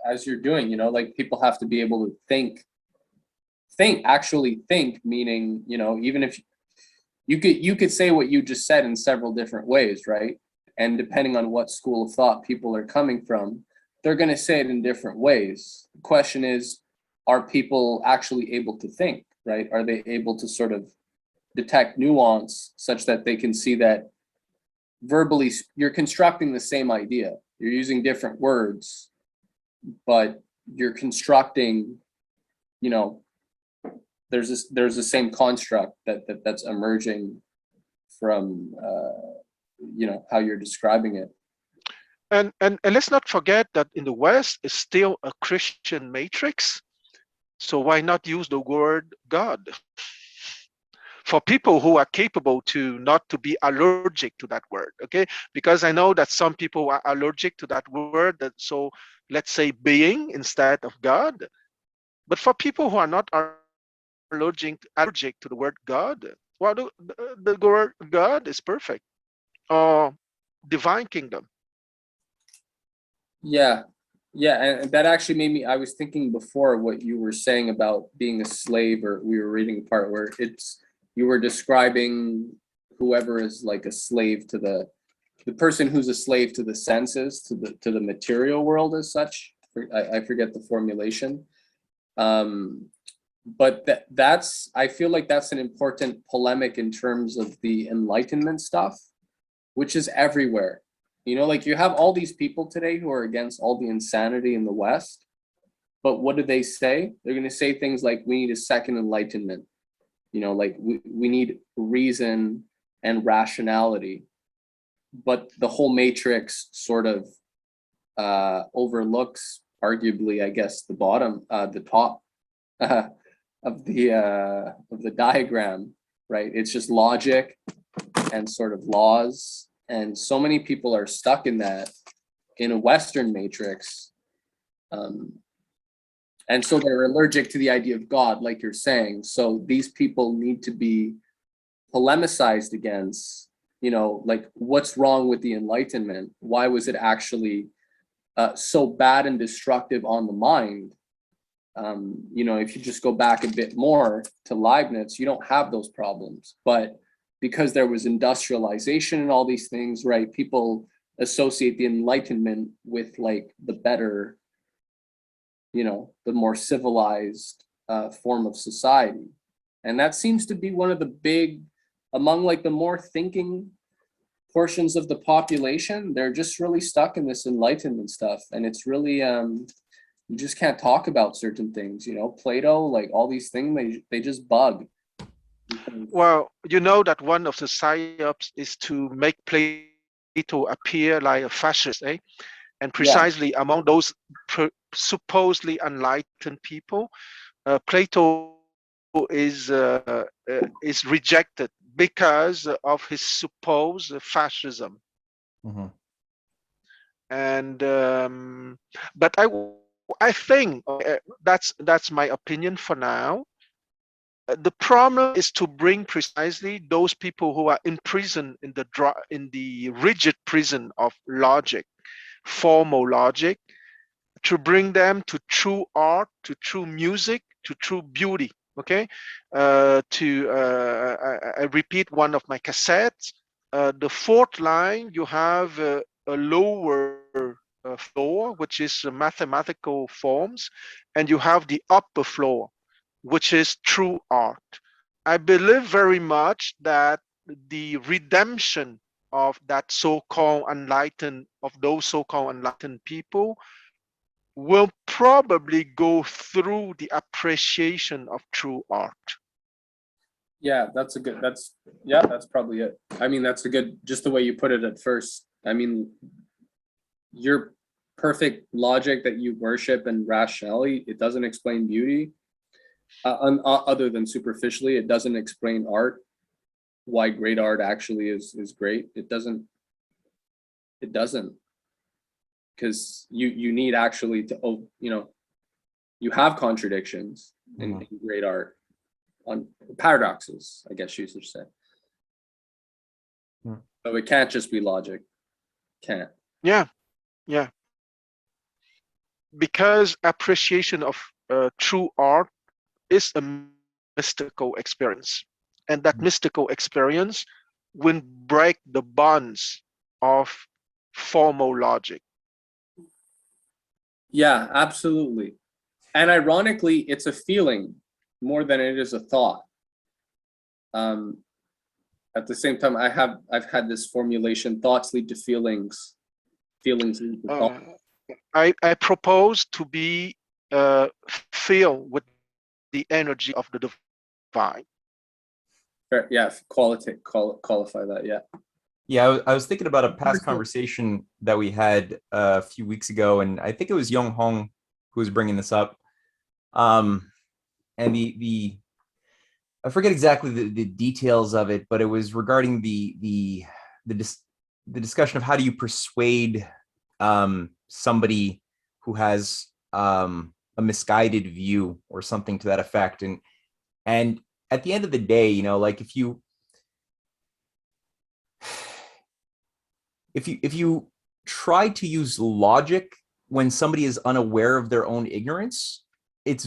as you're doing, like people have to be able to actually think, meaning, even if you could say what you just said in several different ways, right? And depending on what school of thought people are coming from, they're going to say it in different ways. The question is, are people actually able to think, right? Are they able to sort of detect nuance such that they can see that verbally you're constructing the same idea, you're using different words, but you're constructing, there's the same construct that's emerging from how you're describing it. And let's not forget that in the West is still a Christian matrix. So why not use the word God for people who are capable to not to be allergic to that word? Okay, because I know that some people are allergic to that word. That so let's say being instead of God. But for people who are not allergic to the word God, well, the word God is perfect. Or divine kingdom. Yeah, and that actually made me. I was thinking before what you were saying about being a slave, or we were reading a part where you were describing whoever is like a slave to the person who's a slave to the senses, to the material world as such. I forget the formulation. But that's I feel like that's an important polemic in terms of the Enlightenment stuff, which is everywhere. Like you have all these people today who are against all the insanity in the West, but what do they say? They're going to say things like, we need a second enlightenment. Like we need reason and rationality. But the whole matrix sort of overlooks, arguably, I guess, the top. of the diagram, right? It's just logic and sort of laws, and so many people are stuck in that in a Western matrix, and so they're allergic to the idea of God, like you're saying. So these people need to be polemicized against. Like, what's wrong with the Enlightenment? Why was it actually so bad and destructive on the mind? If you just go back a bit more to Leibniz, you don't have those problems. But because there was industrialization and all these things, right, people associate the Enlightenment with like the better, the more civilized form of society. And that seems to be one of the big, among like the more thinking portions of the population, they're just really stuck in this Enlightenment stuff. And it's really, you just can't talk about certain things, Plato, like all these things, they just bug. Well, you know that one of the psyops is to make Plato appear like a fascist, eh? And precisely among those supposedly enlightened people, Plato is rejected because of his supposed fascism. Mm-hmm. And but I think that's my opinion for now. The problem is to bring precisely those people who are imprisoned in the rigid prison of logic, formal logic, to bring them to true art, to true music, to true beauty. Okay, I repeat one of my cassettes. The fourth line, you have a lower floor, which is mathematical forms, and you have the upper floor, which is true art. I believe very much that the redemption of that so-called enlightened, of those so-called enlightened people, will probably go through the appreciation of true art. Yeah, that's probably it. I mean, that's a good, just the way you put it at first. I mean, your perfect logic that you worship and rationality, it doesn't explain beauty. Other than superficially, it doesn't explain art. Why great art actually is great. It doesn't. Because you need actually to, you have contradictions in great art, on paradoxes, I guess you should say. So it can't just be logic. Can't. Yeah. Because appreciation of true art is a mystical experience, and that mystical experience will break the bonds of formal logic. Yeah, absolutely. And ironically, it's a feeling more than it is a thought. At the same time, I've had this formulation: thoughts lead to feelings, feelings lead to thoughts. I propose to be filled with the energy of the divine. Yeah, qualify that. Yeah, I was thinking about a past conversation that we had a few weeks ago, and I think it was Young Hong who was bringing this up. And the I forget exactly the details of it, but it was regarding the discussion of how do you persuade somebody who has a misguided view or something to that effect. And at the end of the day, like if you try to use logic when somebody is unaware of their own ignorance, it's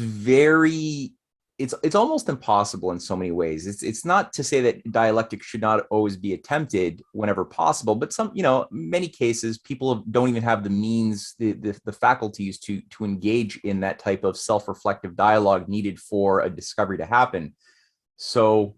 almost impossible in so many ways. It's not to say that dialectic should not always be attempted whenever possible, but many cases people don't even have the means, the faculties to engage in that type of self-reflective dialogue needed for a discovery to happen. So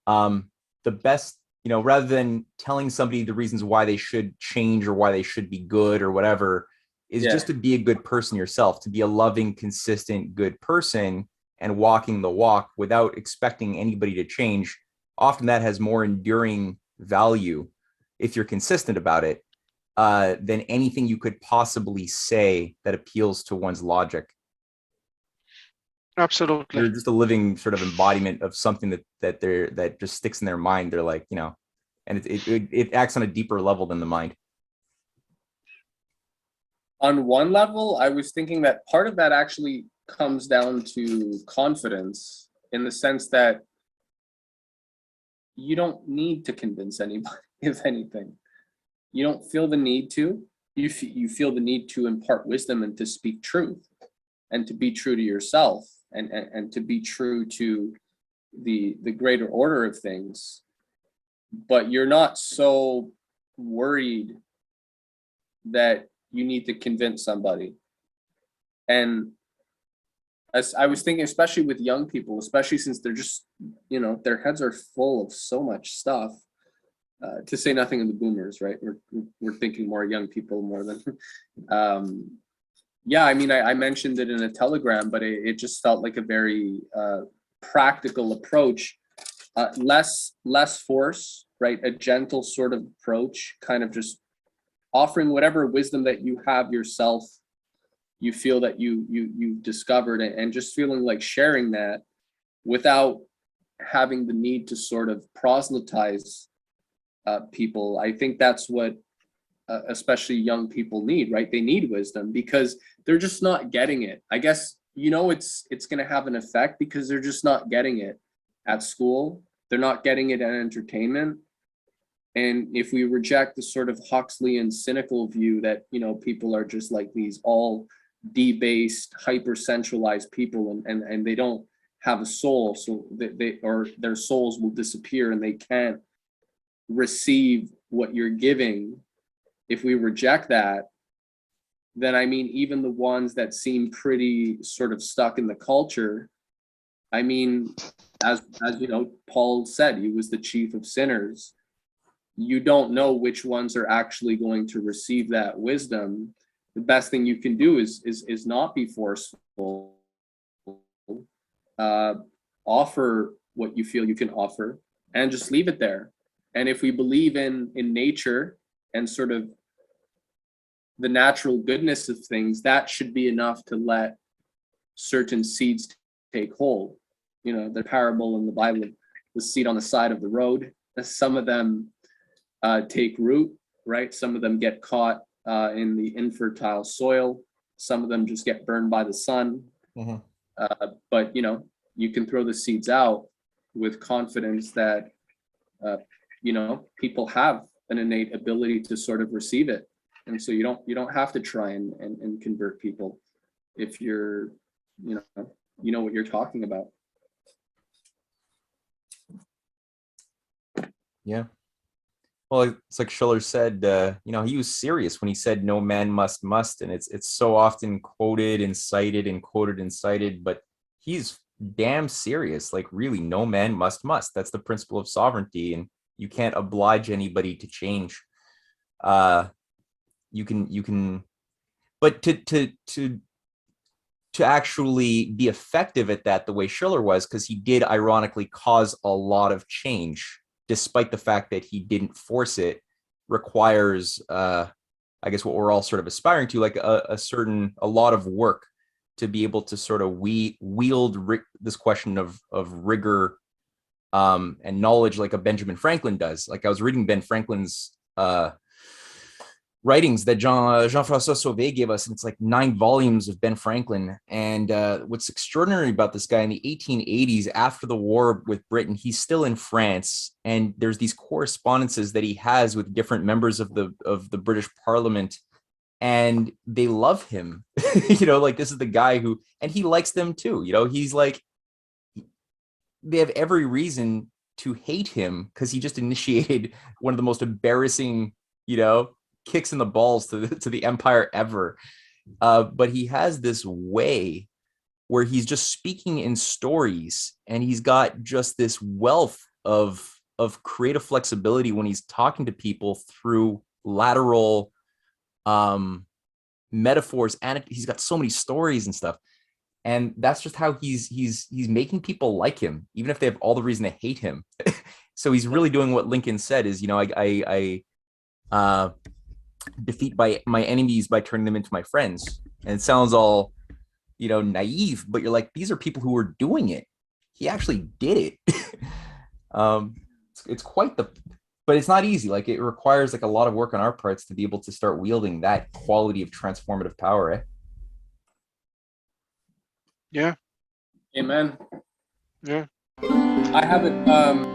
the best, rather than telling somebody the reasons why they should change or why they should be good or whatever, is just to be a good person yourself, to be a loving, consistent, good person and walking the walk without expecting anybody to change. Often that has more enduring value if you're consistent about it than anything you could possibly say that appeals to one's logic. Absolutely. just a living sort of embodiment of something that just sticks in their mind. They're like, and it acts on a deeper level than the mind. On one level, I was thinking that part of that actually comes down to confidence, in the sense that you don't need to convince anybody of anything. You don't feel the need to. You feel the need to impart wisdom and to speak truth, and to be true to yourself, and to be true to the greater order of things. But you're not so worried that you need to convince somebody. And as I was thinking, especially with young people, especially since they're just, their heads are full of so much stuff, to say nothing of the boomers, right? We're thinking more young people more than, yeah, I mean, I mentioned it in a telegram, but it just felt like a very practical approach, less force, right? A gentle sort of approach, kind of just offering whatever wisdom that you have yourself, you feel that you've discovered, and just feeling like sharing that without having the need to sort of proselytize people. I think that's what especially young people need, right? They need wisdom because they're just not getting it. I guess, it's going to have an effect because they're just not getting it at school. They're not getting it at entertainment. And if we reject the sort of Huxleyan cynical view that, people are just like these all debased, hyper-centralized people, and they don't have a soul, so they or their souls will disappear and they can't receive what you're giving. If we reject that, then I mean, even the ones that seem pretty sort of stuck in the culture, I mean, as Paul said, he was the chief of sinners. You don't know which ones are actually going to receive that wisdom. The best thing you can do is not be forceful. Offer what you feel you can offer, and just leave it there. And if we believe in nature and sort of the natural goodness of things, that should be enough to let certain seeds take hold. The parable in the Bible, the seed on the side of the road, some of them take root, right? Some of them get caught in the infertile soil. Some of them just get burned by the sun. Mm-hmm. But you can throw the seeds out with confidence that people have an innate ability to sort of receive it, and so you don't have to try and convert people if you're what you're talking about. Yeah. Well, it's like Schiller said, he was serious when he said no man must, and it's so often quoted and cited, but he's damn serious. Like, really, no man must. That's the principle of sovereignty, and you can't oblige anybody to change. You can, but to actually be effective at that, the way Schiller was, because he did ironically cause a lot of change, despite the fact that he didn't force it, requires, I guess, what we're all sort of aspiring to, like a lot of work to be able to sort of wield this question of rigor and knowledge, like a Benjamin Franklin does. Like, I was reading Ben Franklin's writings that Jean-François Sauvé gave us, and it's like 9 volumes of Ben Franklin. And what's extraordinary about this guy, in the 1880s, after the war with Britain, he's still in France, and there's these correspondences that he has with different members of the British Parliament, and they love him. Like, this is the guy who, and he likes them too. He's like, they have every reason to hate him because he just initiated one of the most embarrassing, kicks in the balls to the empire ever. But he has this way where he's just speaking in stories, and he's got just this wealth of creative flexibility when he's talking to people through lateral metaphors, and he's got so many stories and stuff. And that's just how he's making people like him, even if they have all the reason to hate him. So he's really doing what Lincoln said is, I defeat my enemies by turning them into my friends. And it sounds all, naive, but you're like, these are people who were doing it. He actually did it. It's quite but it's not easy. Like, it requires like a lot of work on our parts to be able to start wielding that quality of transformative power. Yeah. Amen. Yeah. I have it.